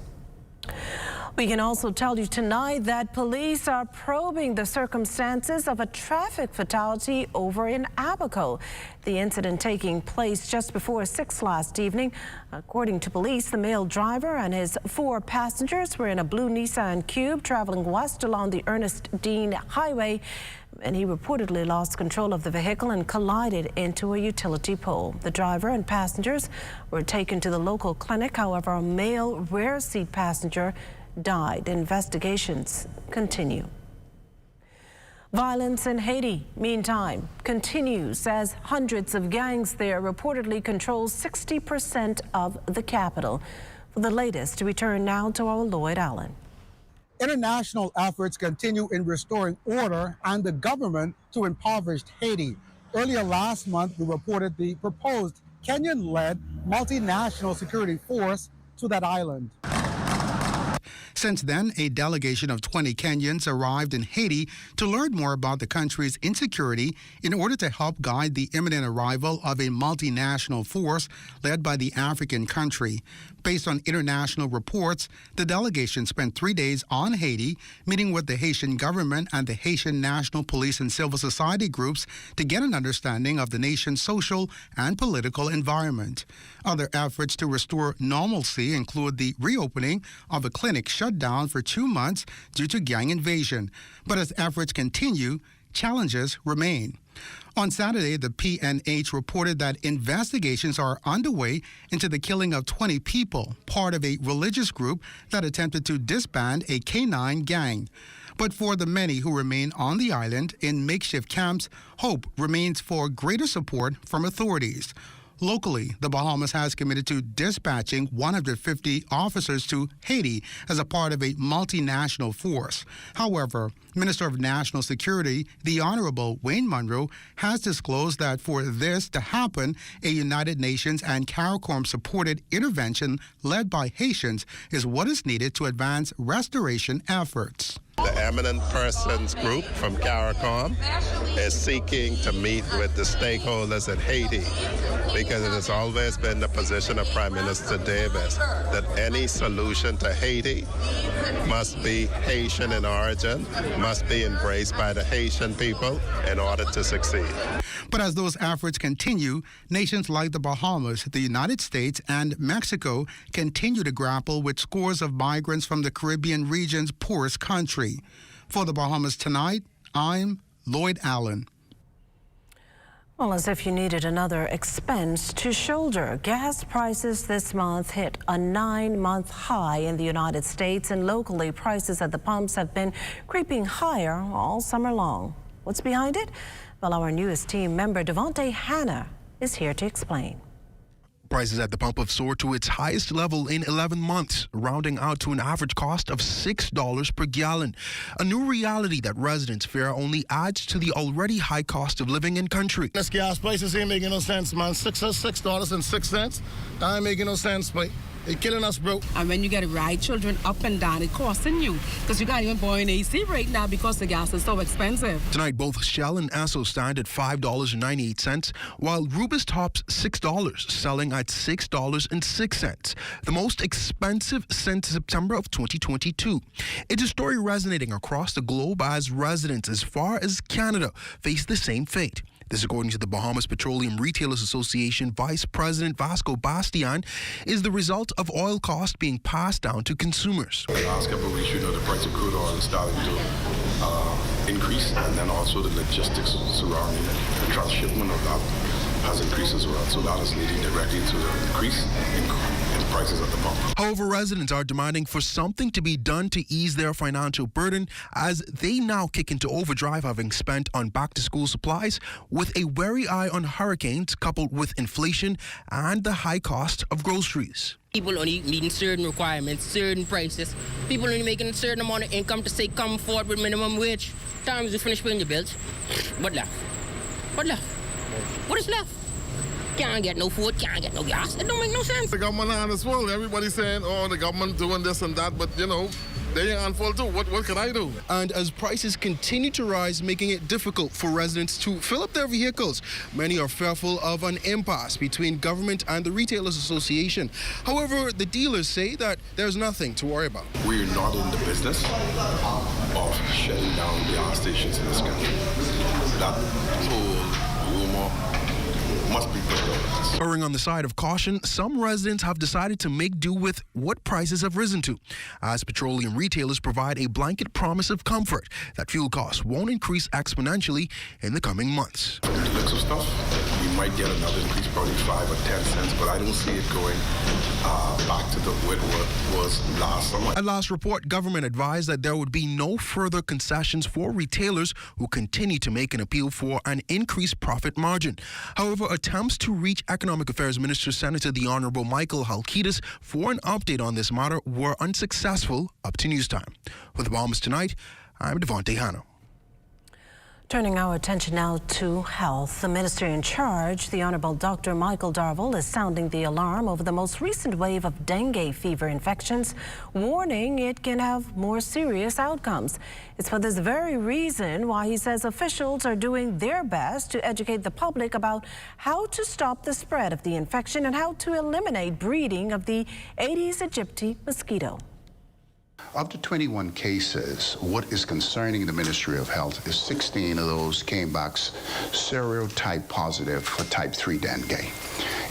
We can also tell you tonight that police are probing the circumstances of a traffic fatality over in Abaco. The incident taking place just before 6 last evening. According to police, the male driver and his 4 passengers were in a blue Nissan Cube traveling west along the Ernest Dean Highway, and he reportedly lost control of the vehicle and collided into a utility pole. The driver and passengers were taken to the local clinic. However, a male rear seat passenger died. Investigations continue. Violence in Haiti, meantime, continues as hundreds of gangs there reportedly control 60% of the capital. For the latest, we turn now to our Lloyd Allen. International efforts continue in restoring order and the government to impoverished Haiti. Earlier last month, we reported the proposed Kenyan-led multinational security force to that island. Since then, a delegation of 20 Kenyans arrived in Haiti to learn more about the country's insecurity in order to help guide the imminent arrival of a multinational force led by the African country. Based on international reports, the delegation spent 3 days on Haiti, meeting with the Haitian government and the Haitian National Police and civil society groups to get an understanding of the nation's social and political environment. Other efforts to restore normalcy include the reopening of a clinic shut down for 2 months due to gang invasion. But as efforts continue, challenges remain. On Saturday, the PNH reported that investigations are underway into the killing of 20 people, part of a religious group that attempted to disband a K9 gang. But for the many who remain on the island in makeshift camps, hope remains for greater support from authorities. Locally, the Bahamas has committed to dispatching 150 officers to Haiti as a part of a multinational force. However, Minister of National Security, the Honorable Wayne Munro, has disclosed that for this to happen, a United Nations and CARICOM-supported intervention led by Haitians is what is needed to advance restoration efforts. The Eminent Persons Group from CARICOM is seeking to meet with the stakeholders in Haiti because it has always been the position of Prime Minister Davis that any solution to Haiti must be Haitian in origin, must be embraced by the Haitian people in order to succeed. But as those efforts continue, nations like the Bahamas, the United States, and Mexico continue to grapple with scores of migrants from the Caribbean region's poorest country. For the Bahamas Tonight, I'm Lloyd Allen. Well, as if you needed another expense to shoulder, gas prices this month hit a 9-month high in the United States, and locally prices at the pumps have been creeping higher all summer long. What's behind it? Well, our newest team member, Devontae Hanna, is here to explain. Prices at the pump have soared to its highest level in 11 months, rounding out to an average cost of $6 per gallon. A new reality that residents fear only adds to the already high cost of living in country. This gas prices ain't making no sense, man. $6.06. That ain't making no sense, but they're killing us, bro. And when you get to ride children up and down, it's costing you. Because you can't even buy an AC right now because the gas is so expensive. Tonight, both Shell and Esso stand at $5.98, while Rubis tops $6, selling at $6.06, the most expensive since September of 2022. It's a story resonating across the globe as residents as far as Canada face the same fate. This, according to the Bahamas Petroleum Retailers Association Vice President Vasco Bastian, is the result of oil costs being passed down to consumers. The last couple of weeks, the price of crude oil is starting to increase, and then also the logistics surrounding the transshipment of that has increased as well. So that is leading directly to the increase in prices at the pump. However, residents are demanding for something to be done to ease their financial burden as they now kick into overdrive, having spent on back-to-school supplies with a wary eye on hurricanes coupled with inflation and the high cost of groceries. People only meeting certain requirements, certain prices. People only making a certain amount of income to say come forward with minimum wage. Times you finish paying your bills. What left? What left? What is left? Can't get no food, can't get no gas. It don't make no sense. The government on as well. Everybody's saying, oh, the government doing this and that, but they ain't on full too. What can I do? And as prices continue to rise, making it difficult for residents to fill up their vehicles, many are fearful of an impasse between government and the Retailers Association. However, the dealers say that there's nothing to worry about. We're not in the business of shutting down gas stations in this country. That whole rumor must be put down. Erring on the side of caution, some residents have decided to make do with what prices have risen to, as petroleum retailers provide a blanket promise of comfort that fuel costs won't increase exponentially in the coming months. The looks of stuff, we might get another increase, probably 5 or 10 cents, but I don't see it going back to what it was last summer. At last report, government advised that there would be no further concessions for retailers who continue to make an appeal for an increased profit margin. However, attempts to reach Economic Affairs Minister Senator the Honorable Michael Halkitis for an update on this matter were unsuccessful up to news time. With the Bahamas Tonight, I'm Devontae Hanna. Turning our attention now to health, the minister in charge, the Honorable Dr. Michael Darville, is sounding the alarm over the most recent wave of dengue fever infections, warning it can have more serious outcomes. It's for this very reason why he says officials are doing their best to educate the public about how to stop the spread of the infection and how to eliminate breeding of the Aedes aegypti mosquito. Of the 21 cases, what is concerning the Ministry of Health is 16 of those came back serotype positive for type 3 dengue.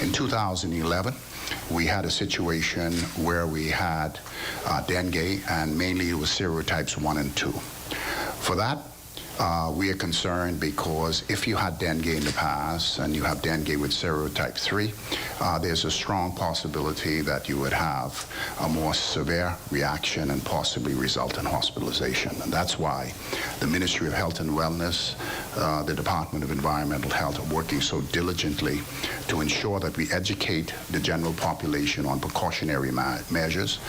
In 2011, we had a situation where we had dengue, and mainly it was serotypes 1 and 2. For that, we are concerned because if you had dengue in the past and you have dengue with serotype 3, there's a strong possibility that you would have a more severe reaction and possibly result in hospitalization. And that's why the Ministry of Health and Wellness, the Department of Environmental Health are working so diligently to ensure that we educate the general population on precautionary measures.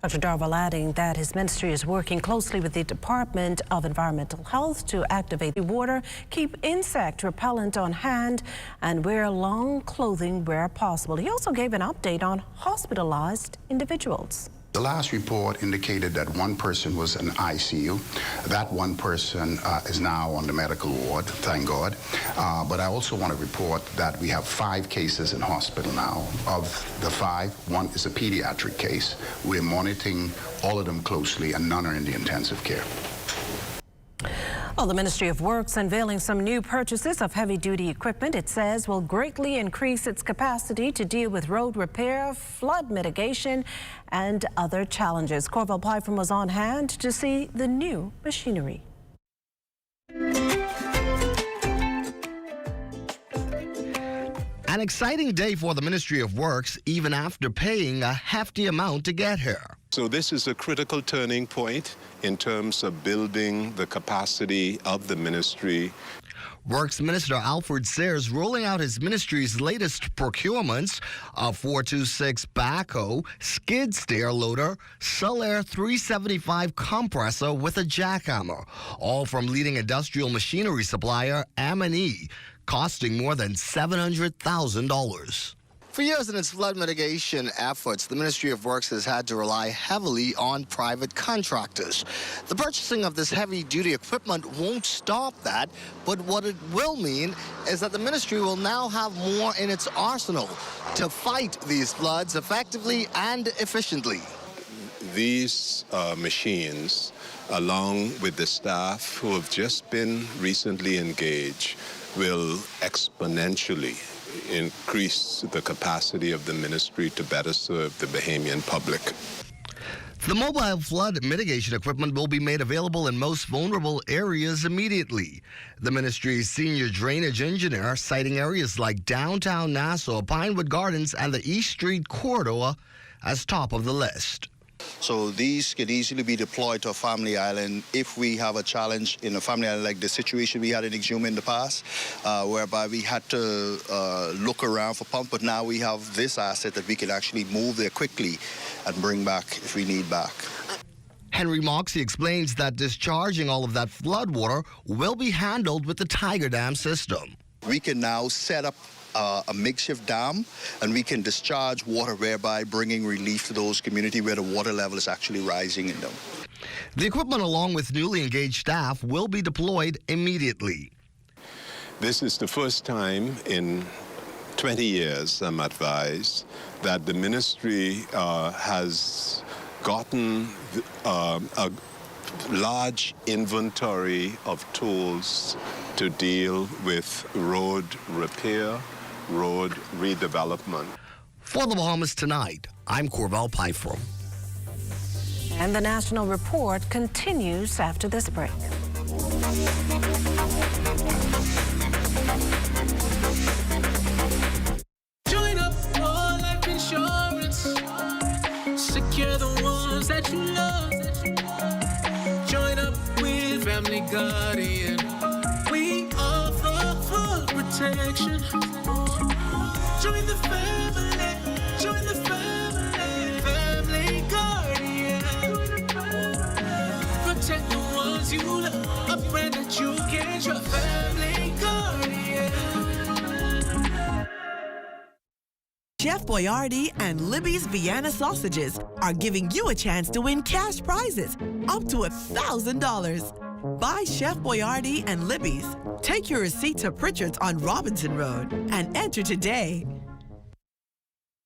Dr. Darville adding that his ministry is working closely with the Department of Environmental Health to activate the water, keep insect repellent on hand, and wear long clothing where possible. He also gave an update on hospitalized individuals. The last report indicated that one person was in ICU. That one person is now on the medical ward, thank God. But I also want to report that we have 5 cases in hospital now. Of the 5, one is a pediatric case. We're monitoring all of them closely, and none are in the intensive care. Well, the Ministry of Works unveiling some new purchases of heavy-duty equipment it says will greatly increase its capacity to deal with road repair, flood mitigation, and other challenges. Corval Pyfrom was on hand to see the new machinery. An exciting day for the Ministry of Works, even after paying a hefty amount to get here. So this is a critical turning point in terms of building the capacity of the ministry. Works Minister Alfred Sayers rolling out his ministry's latest procurements, a 426 backhoe, skid steer loader, Sullair 375 compressor with a jackhammer, all from leading industrial machinery supplier M&E, costing more than $700,000. For years in its flood mitigation efforts, the Ministry of Works has had to rely heavily on private contractors. The purchasing of this heavy-duty equipment won't stop that, but what it will mean is that the ministry will now have more in its arsenal to fight these floods effectively and efficiently. These machines, along with the staff who have just been recently engaged, will exponentially increase the capacity of the ministry to better serve the Bahamian public. The mobile flood mitigation equipment will be made available in most vulnerable areas immediately. The ministry's senior drainage engineer citing areas like downtown Nassau, Pinewood Gardens, and the East Street corridor as top of the list. So these could easily be deployed to a family island if we have a challenge in a family island, like the situation we had in Exuma in the past, whereby we had to look around for pumps, but now we have this asset that we can actually move there quickly and bring back if we need back. Henry Moxie explains that discharging all of that flood water will be handled with the Tiger Dam system. We can now set up a makeshift dam, and we can discharge water, thereby bringing relief to those communities where the water level is actually rising in them. The equipment, along with newly engaged staff, will be deployed immediately. This is the first time in 20 years, I'm advised, that the ministry has gotten a large inventory of tools to deal with road repair, road redevelopment. For the Bahamas Tonight, I'm Corval Pyfrom. And the national report continues after this break. Join up for life insurance. Secure the ones that you love. Join up with Family Guardian. We offer full protection. Join the family. Join the family. Family Guardian. Protect the ones you love. A friend that you can trust. Family Guardian. Chef Boyardee and Libby's Vienna Sausages are giving you a chance to win cash prizes up to $1,000. Buy Chef Boyardee and Libby's. Take your receipt to Pritchard's on Robinson Road and enter today.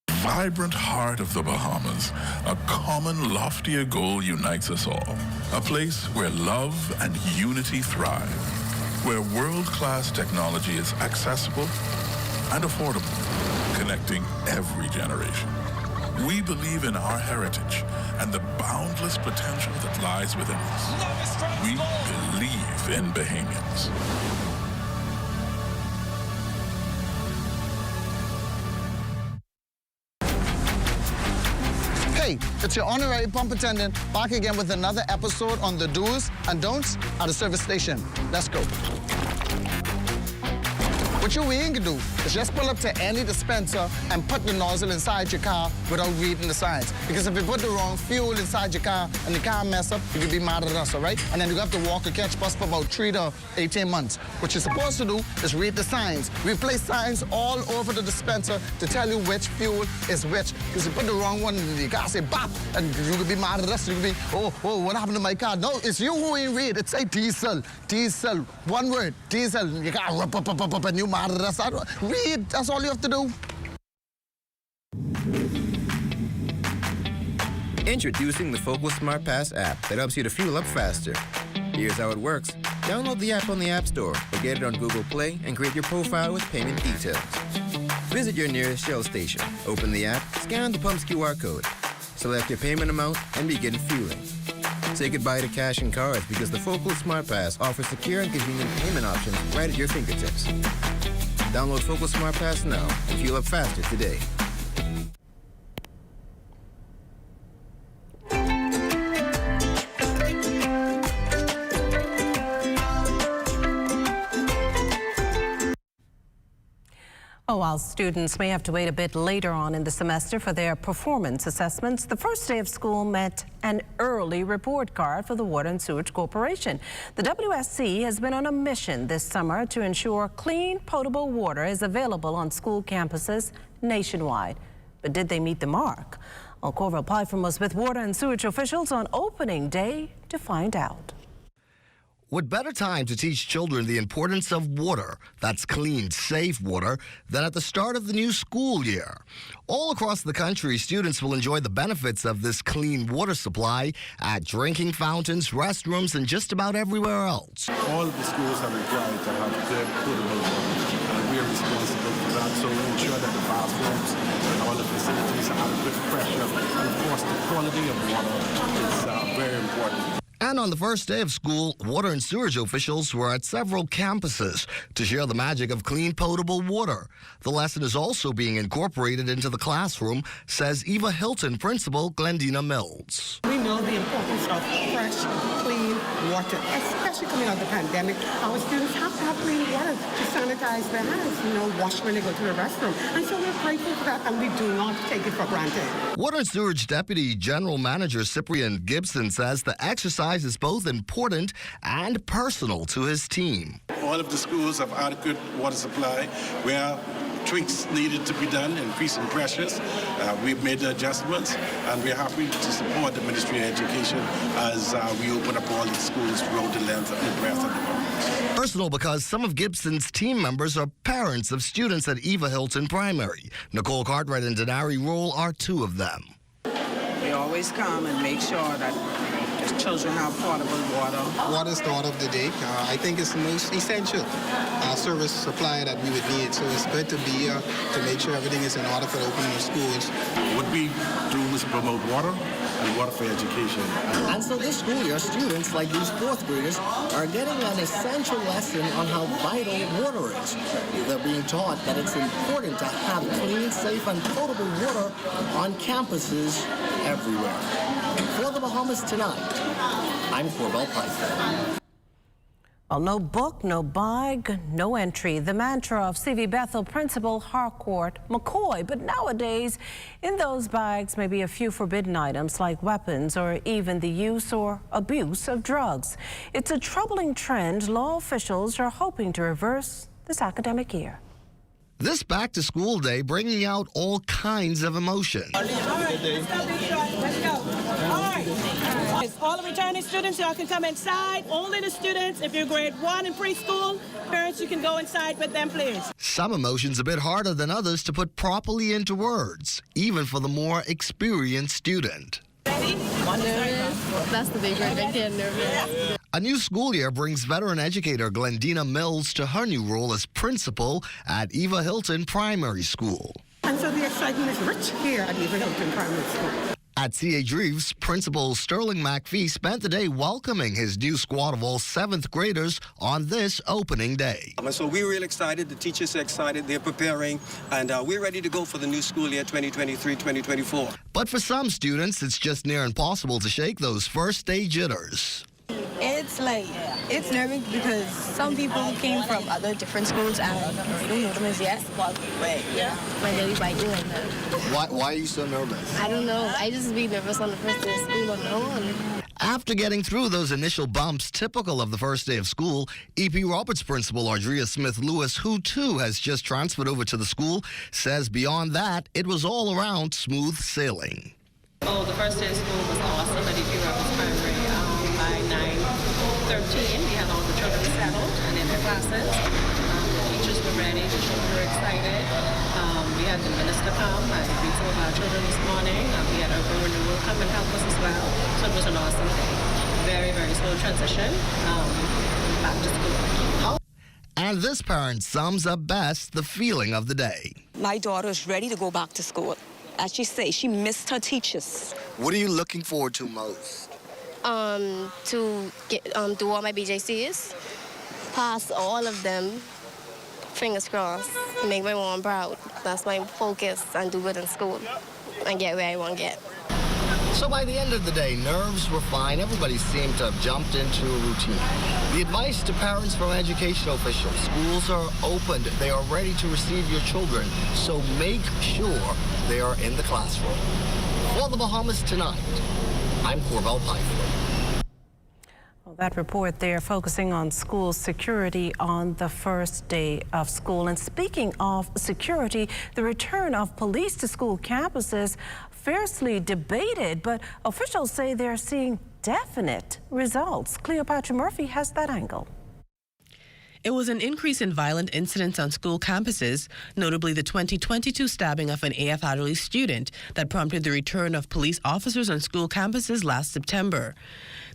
Vibrant heart of the Bahamas, a common loftier goal unites us all. A place where love and unity thrive, where world-class technology is accessible and affordable, connecting every generation. We believe in our heritage and the boundless potential that lies within us. We believe in Bahamians. Hey, it's your honorary pump attendant back again with another episode on the do's and don'ts at a service station. Let's go. What you ain't gonna do is just pull up to any dispenser and put the nozzle inside your car without reading the signs. Because if you put the wrong fuel inside your car and the car mess up, you could be mad at us, all right? And then you have to walk or catch bus for about 3 to 18 months. What you're supposed to do is read the signs. We place signs all over the dispenser to tell you which fuel is which. Because you put the wrong one in the car, say bop, and you could be mad at us. You could be, oh, what happened to my car? No, it's you who ain't read. It say diesel, diesel, one word, diesel. You got up, and you mad at us. Read, that's all you have to do. Introducing the Focal Smart Pass app that helps you to fuel up faster. Here's how it works. Download the app on the App Store or get it on Google Play and create your profile with payment details. Visit your nearest Shell station, open the app, scan the pump's QR code, select your payment amount, and begin fueling. Say goodbye to cash and cards because the Focal Smart Pass offers secure and convenient payment options right at your fingertips. Download Focal Smart Pass now and fuel up faster today. Oh, while students may have to wait a bit later on in the semester for their performance assessments, the first day of school meant an early report card for the Water and Sewage Corporation. The WSC has been on a mission this summer to ensure clean, potable water is available on school campuses nationwide. But did they meet the mark? Well, Corville Python was with water and sewage officials on opening day to find out. What better time to teach children the importance of water, that's clean, safe water, than at the start of the new school year? All across the country, students will enjoy the benefits of this clean water supply at drinking fountains, restrooms, and just about everywhere else. All of the schools are required to have good potable water, and we are responsible for that, so we ensure that the bathrooms and all the facilities have good pressure, and of course the quality of water is very important. And on the first day of school, water and sewage officials were at several campuses to share the magic of clean, potable water. The lesson is also being incorporated into the classroom, says Eva Hilton principal Glendina Mills. We know the importance of fresh, clean water, especially coming out of the pandemic. Our students have to have clean water to sanitize their hands, wash when they go to the restroom. And so we're grateful for that, and we do not take it for granted. Water and Sewage Deputy General Manager Cyprian Gibson says the exercise is both important and personal to his team. All of the schools have adequate water supply where tweaks needed to be done, increasing pressures. We've made the adjustments, and we're happy to support the Ministry of Education as we open up all the schools throughout the length and breadth of the province. Personal because some of Gibson's team members are parents of students at Eva Hilton Primary. Nicole Cartwright and Denari Roll are two of them. We always come and make sure that children have potable water. Water is the order of the day. I think it's the most essential service supply that we would need. So it's good to be here to make sure everything is in order for the opening of schools. What we do is promote water and water for education. And so this school year, students like these fourth graders are getting an essential lesson on how vital water is. They're being taught that it's important to have clean, safe, and potable water on campuses everywhere. For the Bahamas Tonight, I'm Corbell Python. Well, no book, no bag, no entry. The mantra of CV Bethel Principal Harcourt McCoy. But nowadays, in those bags may be a few forbidden items like weapons or even the use or abuse of drugs. It's a troubling trend law officials are hoping to reverse this academic year. This back-to-school day bringing out all kinds of emotions. All right, let's go. All right. All the returning students, y'all can come inside. Only the students, if you're grade 1 in preschool, parents, you can go inside with them, please. Some emotions a bit harder than others to put properly into words, even for the more experienced student. That's the big word. I get nervous. A new school year brings veteran educator Glendina Mills to her new role as principal at Eva Hilton Primary School. And so the excitement is rich here at Eva Hilton Primary School. At C.H. Reeves, Principal Sterling McPhee spent the day welcoming his new squad of all 7th graders on this opening day. And so we're really excited, the teachers are excited, they're preparing, and we're ready to go for the new school year 2023-2024. But for some students, it's just near impossible to shake those first day jitters. It's it's nervous because some people came from other different schools and they don't know them as yet. But yeah, my daily bike doing that. Why are you so nervous? I don't know. I just be nervous on the first day of school on my own. After getting through those initial bumps typical of the first day of school, E.P. Roberts principal Audrea Smith-Lewis, who too has just transferred over to the school, says beyond that, it was all around smooth sailing. Oh, the first day of school was awesome at E.P. Roberts Primary. By 9:13, we had all the children settled and in their classes. The teachers were ready, the children were excited. We had the minister come and greet some of our children this morning. We had urban renewal come and help us as well. So it was an awesome day. Very, very slow transition back to school. And this parent sums up best the feeling of the day. My daughter is ready to go back to school. As she says, she missed her teachers. What are you looking forward to most? To get do all my BJCs, pass all of them. Fingers crossed, make my mom proud. That's my focus, and do good in school and get where I want to get. So by the end of the day, nerves were fine. Everybody seemed to have jumped into a routine. The advice to parents from educational officials: schools are opened. They are ready to receive your children. So make sure they are in the classroom. For the Bahamas Tonight, I'm Corbell Pfeiffer. Well, that report there focusing on school security on the first day of school. And speaking of security, the return of police to school campuses fiercely debated, but officials say they're seeing definite results. Cleopatra Murphy has that angle. It was an increase in violent incidents on school campuses, notably the 2022 stabbing of an AF Adderley student that prompted the return of police officers on school campuses last September.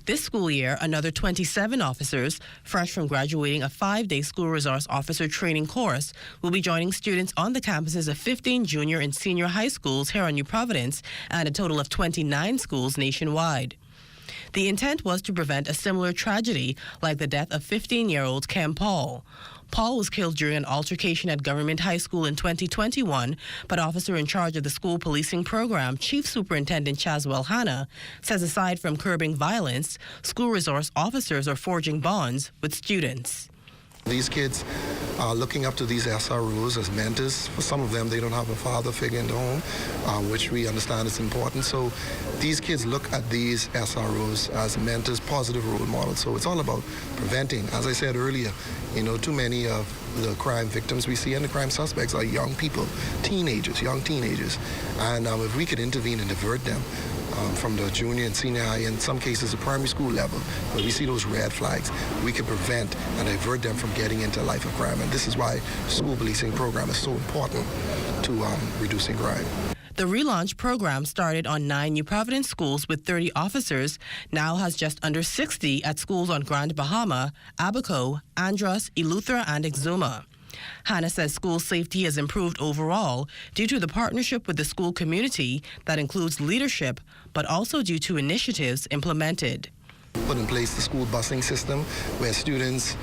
This school year, another 27 officers, fresh from graduating a 5-day school resource officer training course, will be joining students on the campuses of 15 junior and senior high schools here on New Providence and a total of 29 schools nationwide. The intent was to prevent a similar tragedy like the death of 15-year-old Kem Paul. Paul was killed during an altercation at Government High School in 2021, but officer in charge of the school policing program, Chief Superintendent Chaswell Hanna, says aside from curbing violence, school resource officers are forging bonds with students. These kids are looking up to these SROs as mentors. For some of them, they don't have a father figure in the home, which we understand is important. So these kids look at these SROs as mentors, positive role models. So it's all about preventing. As I said earlier, too many of the crime victims we see and the crime suspects are young people, young teenagers. And if we could intervene and divert them from the junior and senior high, in some cases the primary school level, where we see those red flags, we can prevent and divert them from getting into a life of crime. And this is why the school policing program is so important to reducing crime. The relaunch program started on 9 New Providence schools with 30 officers, now has just under 60 at schools on Grand Bahama, Abaco, Andros, Eleuthera, and Exuma. Hannah says school safety has improved overall due to the partnership with the school community that includes leadership, but also due to initiatives implemented. Put in place the school busing system where students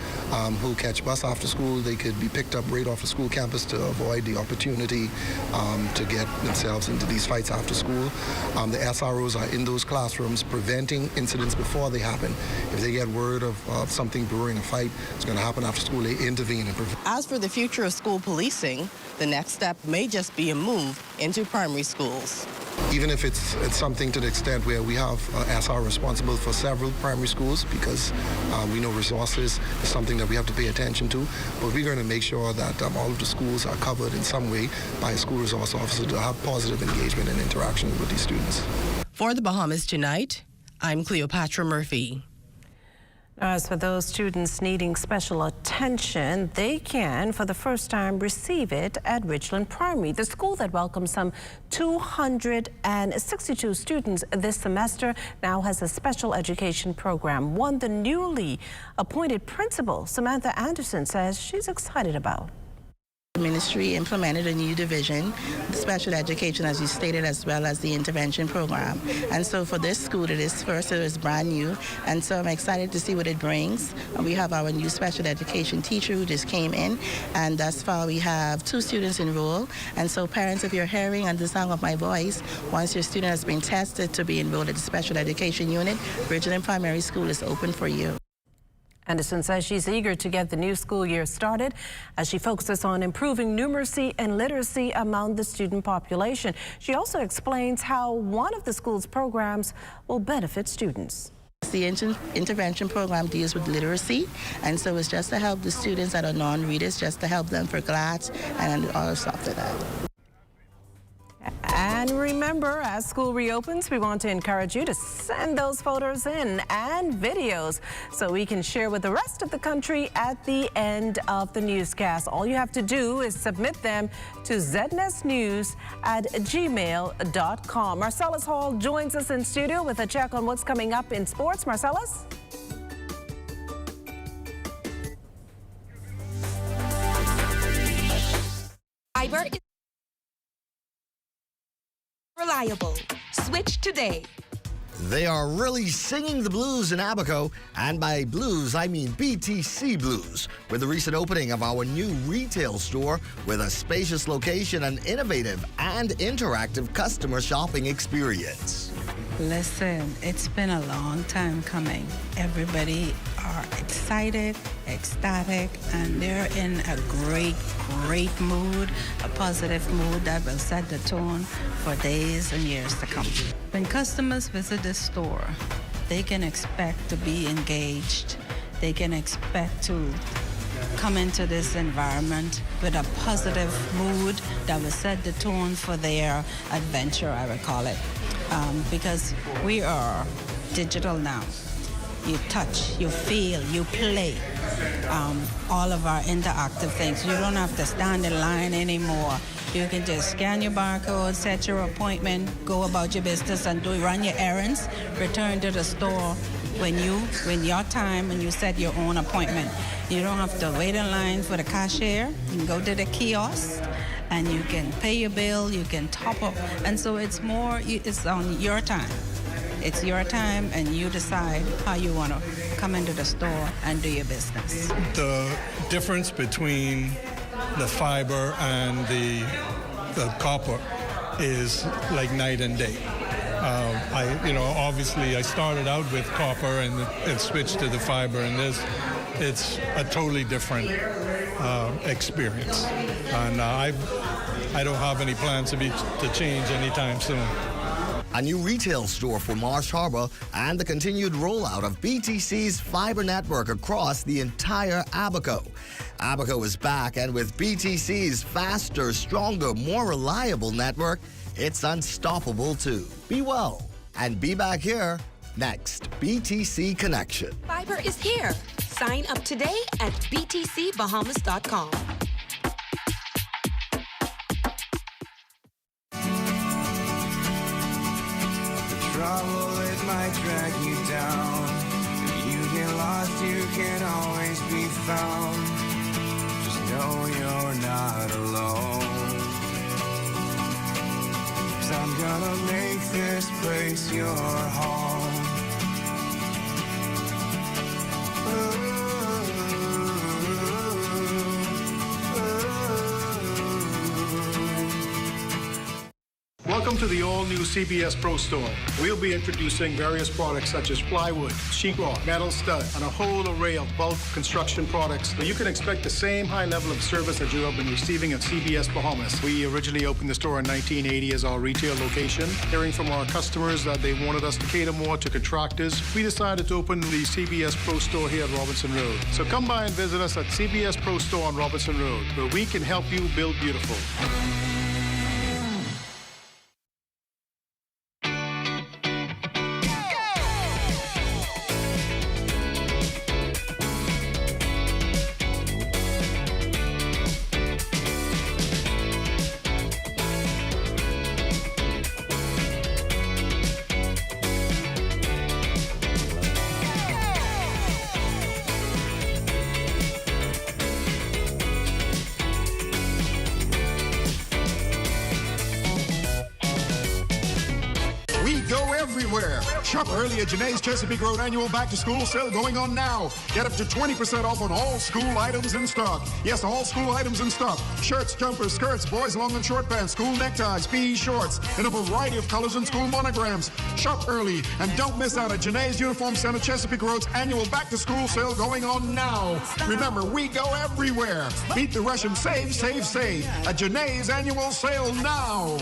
who catch bus after school, they could be picked up right off the school campus to avoid the opportunity to get themselves into these fights after school. The SROs are in those classrooms preventing incidents before they happen. If they get word of something brewing, a fight, it's going to happen after school, they intervene and prevent. As for the future of school policing, the next step may just be a move into primary schools. Even if it's something to the extent where we have SR responsible for several primary schools, because we know resources is something that we have to pay attention to, but we're going to make sure that all of the schools are covered in some way by a school resource officer to have positive engagement and interaction with these students. For the Bahamas Tonight, I'm Cleopatra Murphy. As for those students needing special attention, they can, for the first time, receive it at Richland Primary. The school that welcomes some 262 students this semester now has a special education program, one the newly appointed principal, Samantha Anderson, says she's excited about. The ministry implemented a new division, special education, as you stated, as well as the intervention program. And so for this school, it is brand new. And so I'm excited to see what it brings. We have our new special education teacher who just came in. And thus far, we have 2 students enrolled. And so parents, if you're hearing and the sound of my voice, once your student has been tested to be enrolled at the special education unit, Bridgeland Primary School is open for you. Anderson says she's eager to get the new school year started as she focuses on improving numeracy and literacy among the student population. She also explains how one of the school's programs will benefit students. The intervention program deals with literacy, and so it's just to help the students that are non-readers, just to help them for class and all stuff like that. And remember, as school reopens, we want to encourage you to send those photos in and videos so we can share with the rest of the country at the end of the newscast. All you have to do is submit them to znesnews@gmail.com. Marcellus Hall joins us in studio with a check on what's coming up in sports. Marcellus? Fiber is reliable. Switch today. They are really singing the blues in Abaco, and by blues, I mean BTC Blues, with the recent opening of our new retail store with a spacious location and innovative and interactive customer shopping experience. Listen, it's been a long time coming. Everybody are excited, ecstatic, and they're in a great mood, a positive mood that will set the tone for days and years to come. When customers visit the store, they can expect to be engaged. They can expect to come into this environment with a positive mood that will set the tone for their adventure, I would call it. Because we are digital now. You touch, you feel, you play. All of our interactive things. You don't have to stand in line anymore. You can just scan your barcode, set your appointment, go about your business and run your errands, return to the store when your time and you set your own appointment. You don't have to wait in line for the cashier. You can go to the kiosk and you can pay your bill, you can top up. And so it's on your time. It's your time and you decide how you want to come into the store and do your business. The difference between the fiber and the copper is like night and day. Obviously I started out with copper and switched to the fiber, and it's a totally different experience. And I don't have any plans to change anytime soon. A new retail store for Marsh Harbor and the continued rollout of BTC's fiber network across the entire Abaco. Abaco is back, and with BTC's faster, stronger, more reliable network, it's unstoppable too. Be well and be back here next. BTC Connection. Fiber is here. Sign up today at btcbahamas.com. Trouble, it might drag you down. If you get lost, you can always be found. Just know you're not alone. 'Cause I'm gonna make this place your home. Welcome to the all-new CBS Pro Store. We'll be introducing various products such as plywood, sheetrock, metal stud, and a whole array of bulk construction products. So you can expect the same high level of service that you have been receiving at CBS Bahamas. We originally opened the store in 1980 as our retail location. Hearing from our customers that they wanted us to cater more to contractors, we decided to open the CBS Pro Store here at Robinson Road. So come by and visit us at CBS Pro Store on Robinson Road, where we can help you build beautiful. Shop early at Janae's Chesapeake Road annual back-to-school sale going on now. Get up to 20% off on all school items in stock. Yes, all school items in stock. Shirts, jumpers, skirts, boys' long and short pants, school neckties, PE shorts, in a variety of colors and school monograms. Shop early and don't miss out at Janae's Uniform Center Chesapeake Road's annual back-to-school sale going on now. Remember, we go everywhere. Beat the rush and save, save, save at Janae's annual sale now.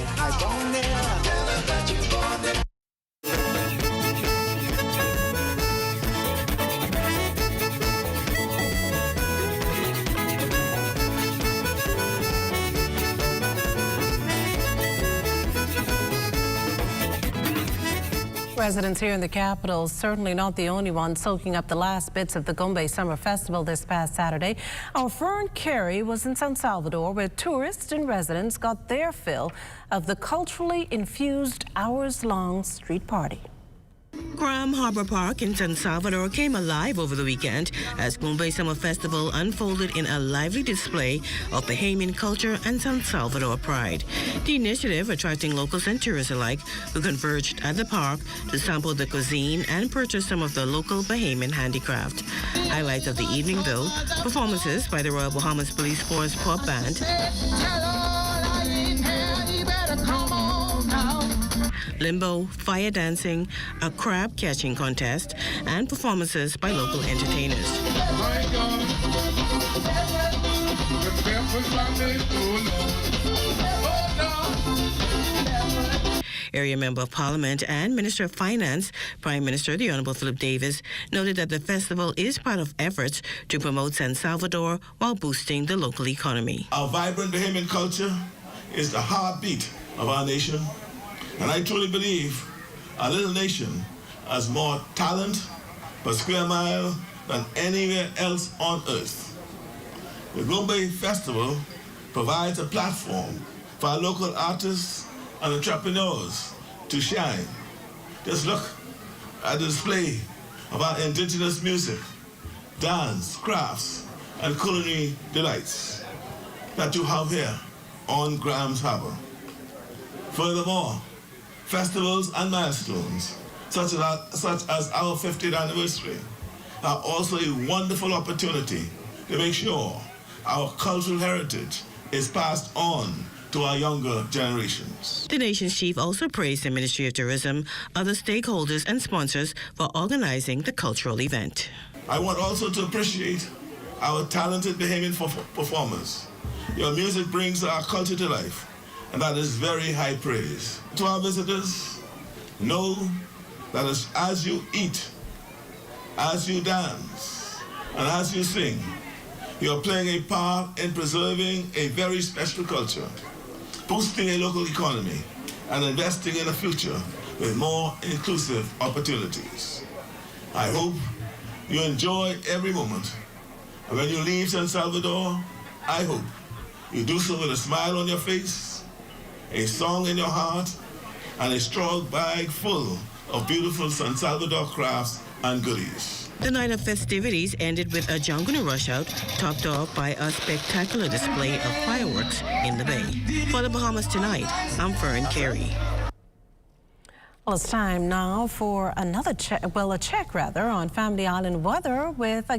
Residents here in the capital, certainly not the only ones soaking up the last bits of the Gombe Summer Festival this past Saturday. Our Fern Carey was in San Salvador, where tourists and residents got their fill of the culturally infused hours-long street party. Graham Harbor Park in San Salvador came alive over the weekend as Gombe Summer Festival unfolded in a lively display of Bahamian culture and San Salvador pride. The initiative attracting locals and tourists alike who converged at the park to sample the cuisine and purchase some of the local Bahamian handicraft. Highlights of the evening, though, performances by the Royal Bahamas Police Force Pop Band, limbo, fire dancing, a crab catching contest, and performances by local entertainers. Area Member of Parliament and Minister of Finance, Prime Minister the Honourable Philip Davis, noted that the festival is part of efforts to promote San Salvador while boosting the local economy. Our vibrant Bahamian culture is the heartbeat of our nation. And I truly believe our little nation has more talent per square mile than anywhere else on earth. The Gombe Festival provides a platform for our local artists and entrepreneurs to shine. Just look at the display of our indigenous music, dance, crafts, and culinary delights that you have here on Graham's Harbor. Furthermore, festivals and milestones, such as our 50th anniversary, are also a wonderful opportunity to make sure our cultural heritage is passed on to our younger generations. The nation's chief also praised the Ministry of Tourism, other stakeholders and sponsors for organizing the cultural event. I want also to appreciate our talented Bahamian performers. Your music brings our culture to life, and that is very high praise. To our visitors, know that as you eat, as you dance, and as you sing, you are playing a part in preserving a very special culture, boosting a local economy, and investing in a future with more inclusive opportunities. I hope you enjoy every moment. And when you leave San Salvador, I hope you do so with a smile on your face, a song in your heart, and a strong bag full of beautiful San Salvador crafts and goodies. The night of festivities ended with a Janguna rush out, topped off by a spectacular display of fireworks in the bay. For the Bahamas Tonight, I'm Fern Carey. Well, it's time now for another check, a check on Family Island weather with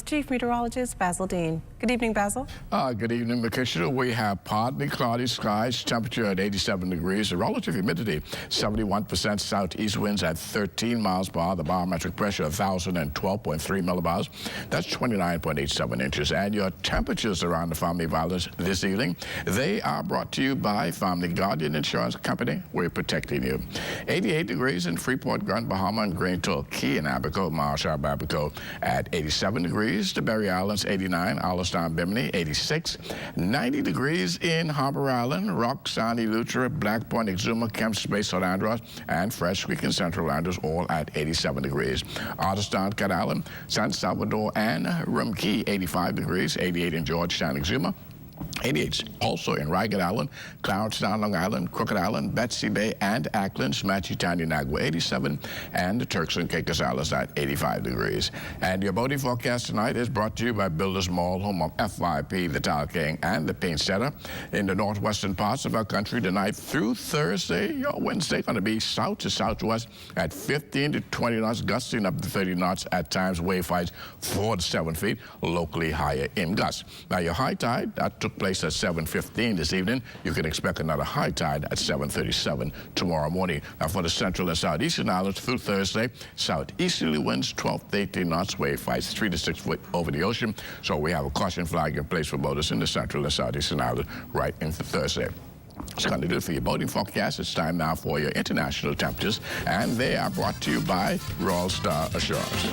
Chief Meteorologist Basil Dean. Good evening, Basil. Good evening, Makisha. We have partly cloudy skies, temperature at 87 degrees, the relative humidity 71%, southeast winds at 13 miles per hour, the barometric pressure 1,012.3 millibars. That's 29.87 inches. And your temperatures around the Family Islands this evening, they are brought to you by Family Guardian Insurance Company. We're protecting you. 88 degrees in Freeport, Grand Bahama, and Greenville, Key and Abaco, Marshall, Abaco at 87 degrees. The Berry Islands, 89, Allenstown, Bimini, 86. 90 degrees in Harbor Island, Rock, Sandy, Lutra, Black Point, Exuma, Kemps Bay, St. Andros, and Fresh Creek and Central Andros, all at 87 degrees. Otterstown, Cat Island, San Salvador, and Rum Key, 85 degrees, 88 in Georgetown, Exuma. 88 also in Ragged Island, Clarendon, Long Island, Crooked Island, Betsy Bay, and Ackland, Matchitani, Nagua 87, and the Turks and Caicos Islands at 85 degrees. And your boating forecast tonight is brought to you by Builders Mall, home of FYP, the Tile King, and the Paint Setter. In the northwestern parts of our country tonight through Thursday, your Wednesday going to be south to southwest at 15 to 20 knots, gusting up to 30 knots at times, wave heights 4 to 7 feet, locally higher in gusts. Now your high tide, that took place at 7:15 this evening. You can expect another high tide at 7:37 tomorrow morning. Now for the central and southeastern islands through Thursday, southeasterly winds 12 to 18 knots, wave heights 3 to 6 foot over the ocean. So we have a caution flag in place for boaters in the central and southeastern islands right into Thursday. It's going to do it for your boating forecast. It's time now for your international temperatures, and they are brought to you by Royal Star Assurance.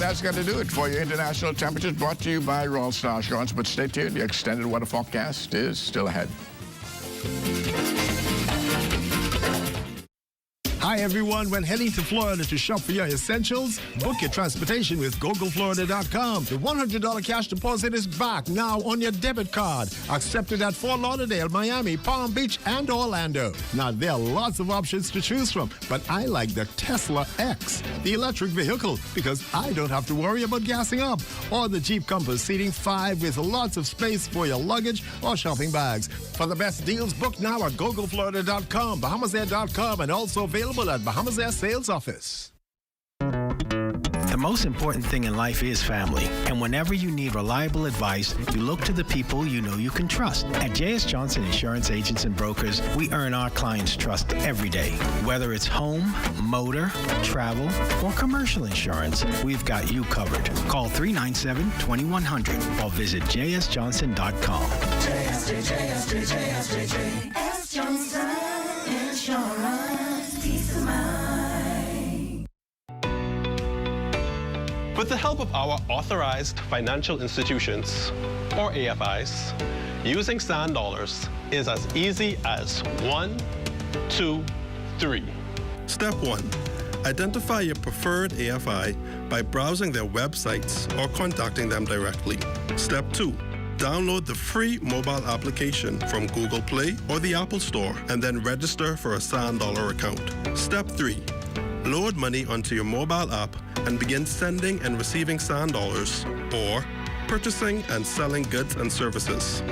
That's going to do it for your international temperatures, brought to you by Royal Star Assurance. But stay tuned, the extended weather forecast is still ahead. Hi everyone, when heading to Florida to shop for your essentials, book your transportation with GoGoFlorida.com. The $100 cash deposit is back now on your debit card. Accepted at Fort Lauderdale, Miami, Palm Beach, and Orlando. Now there are lots of options to choose from, but I like the Tesla X, the electric vehicle, because I don't have to worry about gassing up. Or the Jeep Compass seating 5 with lots of space for your luggage or shopping bags. For the best deals, book now at GoGoFlorida.com, BahamasAir.com, and also available at Bahamas Air Sales Office. The most important thing in life is family. And whenever you need reliable advice, you look to the people you know you can trust. At J.S. Johnson Insurance Agents and Brokers, we earn our clients' trust every day. Whether it's home, motor, travel, or commercial insurance, we've got you covered. Call 397-2100 or visit jsjohnson.com. JS Johnson Insurance. Peace of mind. With the help of our authorized financial institutions, or AFIs, using sand dollars is as easy as 1, 2, 3. Step 1. Identify your preferred AFI by browsing their websites or contacting them directly. Step 2. Download the free mobile application from Google Play or the Apple Store and then register for a sand dollar account. Step 3. Load money onto your mobile app and begin sending and receiving sand dollars or purchasing and selling goods and services.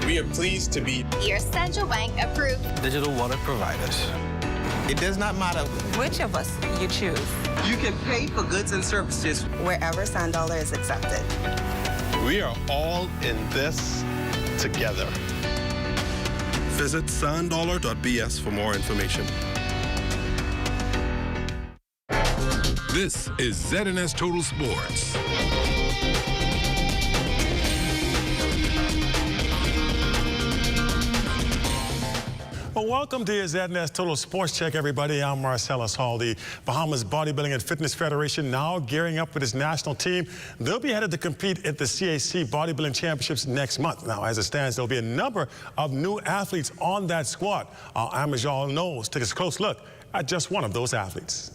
We are pleased to be your central bank approved digital wallet providers. It does not matter which of us you choose. You can pay for goods and services wherever sand dollar is accepted. We are all in this together. Visit sanddollar.bs for more information. This is ZNS Total Sports. Well, welcome to your ZNS Total Sports Check, everybody. I'm Marcellus Hall. The Bahamas Bodybuilding and Fitness Federation now gearing up with its national team. They'll be headed to compete at the CAC Bodybuilding Championships next month. Now, as it stands, there'll be a number of new athletes on that squad. Our Amajal knows take a close look at just one of those athletes.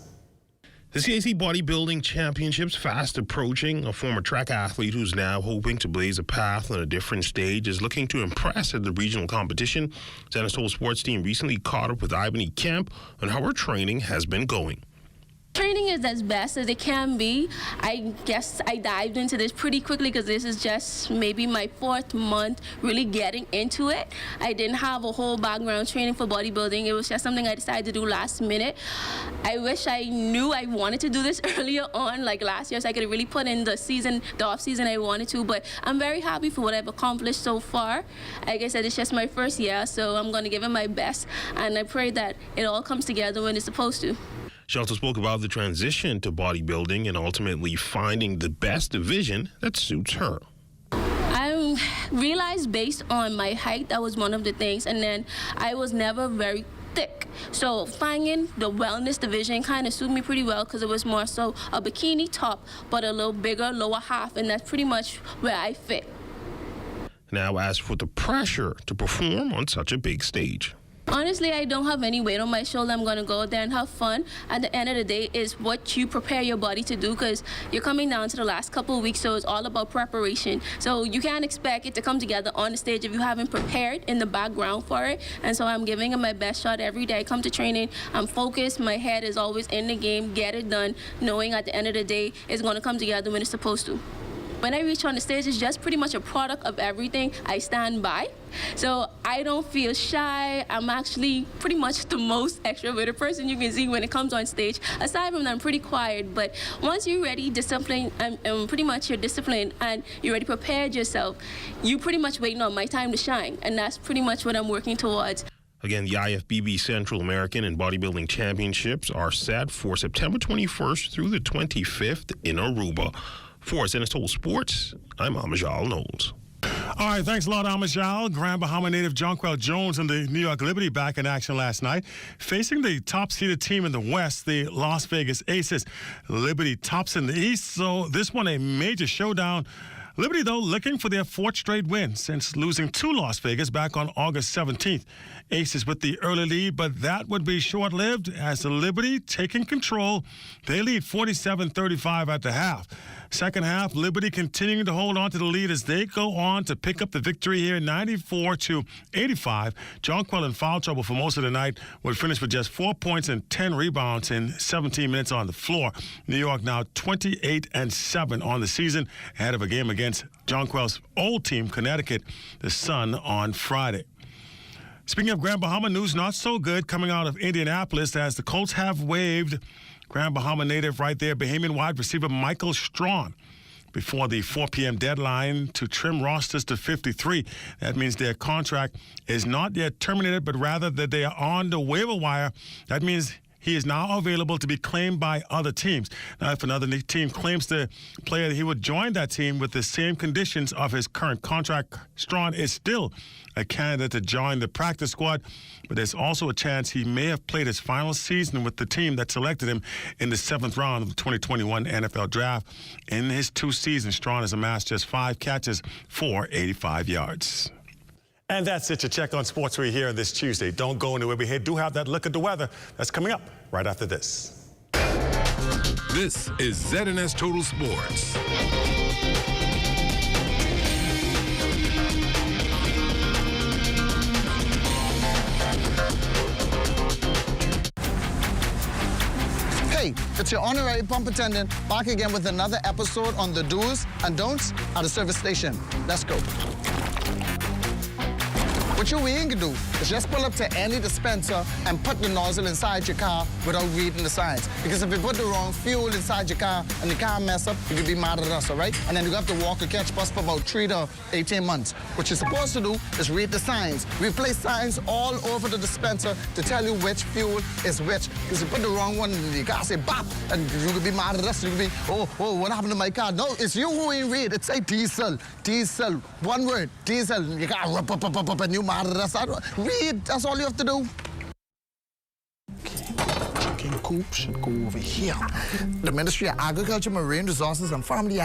The CAC Bodybuilding Championships fast approaching. A former track athlete who's now hoping to blaze a path on a different stage is looking to impress at the regional competition. ZNS Total Sports team recently caught up with Ibany Kemp on how her training has been going. Training is as best as it can be. I guess I dived into this pretty quickly because this is just maybe my 4th month really getting into it. I didn't have a whole background training for bodybuilding. It was just something I decided to do last minute. I wish I knew I wanted to do this earlier on, like last year, so I could really put in the off season I wanted to. But I'm very happy for what I've accomplished so far. Like I said, it's just my first year, so I'm going to give it my best. And I pray that it all comes together when it's supposed to. She also spoke about the transition to bodybuilding and ultimately finding the best division that suits her. I'm realized based on my height, that was one of the things. And then I was never very thick. So finding the wellness division kind of suited me pretty well because it was more so a bikini top, but a little bigger lower half. And that's pretty much where I fit. Now, as for the pressure to perform on such a big stage. Honestly, I don't have any weight on my shoulder. I'm going to go there and have fun. At the end of the day, is what you prepare your body to do because you're coming down to the last couple of weeks, so it's all about preparation. So you can't expect it to come together on the stage if you haven't prepared in the background for it. And so I'm giving it my best shot every day. I come to training, I'm focused, my head is always in the game, get it done, knowing at the end of the day, it's going to come together when it's supposed to. When I reach on the stage, it's just pretty much a product of everything I stand by. So I don't feel shy. I'm actually pretty much the most extroverted person you can see when it comes on stage. Aside from that, I'm pretty quiet. But once you're ready, disciplined, and pretty much you're disciplined and you're already prepared yourself, you pretty much waiting on my time to shine. And that's pretty much what I'm working towards. Again, the IFBB Central American and Bodybuilding Championships are set for September 21st through the 25th in Aruba. For Zenitol Sports, I'm Amajal Knowles. All right, thanks a lot, Amajal. Grand Bahama native Jonquel Jones and the New York Liberty back in action last night. Facing the top-seeded team in the West, the Las Vegas Aces. Liberty tops in the East, so this one a major showdown. Liberty, though, looking for their fourth straight win since losing to Las Vegas back on August 17th. Aces with the early lead, but that would be short-lived as the Liberty taking control. They lead 47-35 at the half. Second half, Liberty continuing to hold on to the lead as they go on to pick up the victory here, 94-85. Jonquel in foul trouble for most of the night would finish with just 4 points and 10 rebounds in 17 minutes on the floor. New York now 28-7 on the season, ahead of a game against Jonquel's old team, Connecticut, the Sun, on Friday. Speaking of Grand Bahama news, not so good coming out of Indianapolis as the Colts have waived Grand Bahama native right there, Bahamian wide receiver Michael Strawn, before the 4 p.m. deadline to trim rosters to 53. That means their contract is not yet terminated, but rather that they are on the waiver wire. That means he is now available to be claimed by other teams. Now, if another team claims the player, he would join that team with the same conditions of his current contract. Strawn is still a candidate to join the practice squad, but there's also a chance he may have played his final season with the team that selected him in the 7th round of the 2021 NFL Draft. In his 2 seasons, Strawn has amassed just 5 catches for 85 yards. And that's it to Check on Sports Week here this Tuesday. Don't go anywhere. We do have that look at the weather that's coming up right after this. This is ZNS Total Sports. Hey, it's your honorary pump attendant back again with another episode on the do's and don'ts at a service station. Let's go. What you ain't gonna do is just pull up to any dispenser and put the nozzle inside your car without reading the signs. Because if you put the wrong fuel inside your car and the car mess up, you could be mad at us, all right? And then you have to walk a catch bus for about 3 to 18 months. What you're supposed to do is read the signs. We place signs all over the dispenser to tell you which fuel is which. Because you put the wrong one in the car, say bop, and you could be mad at us. You could be, oh, what happened to my car? No, it's you who ain't read. It say diesel, diesel, one word, diesel. You got up, and you mad at us. Read, that's all you have to do. Chicken coop should go over here. The Ministry of Agriculture, Marine Resources and Family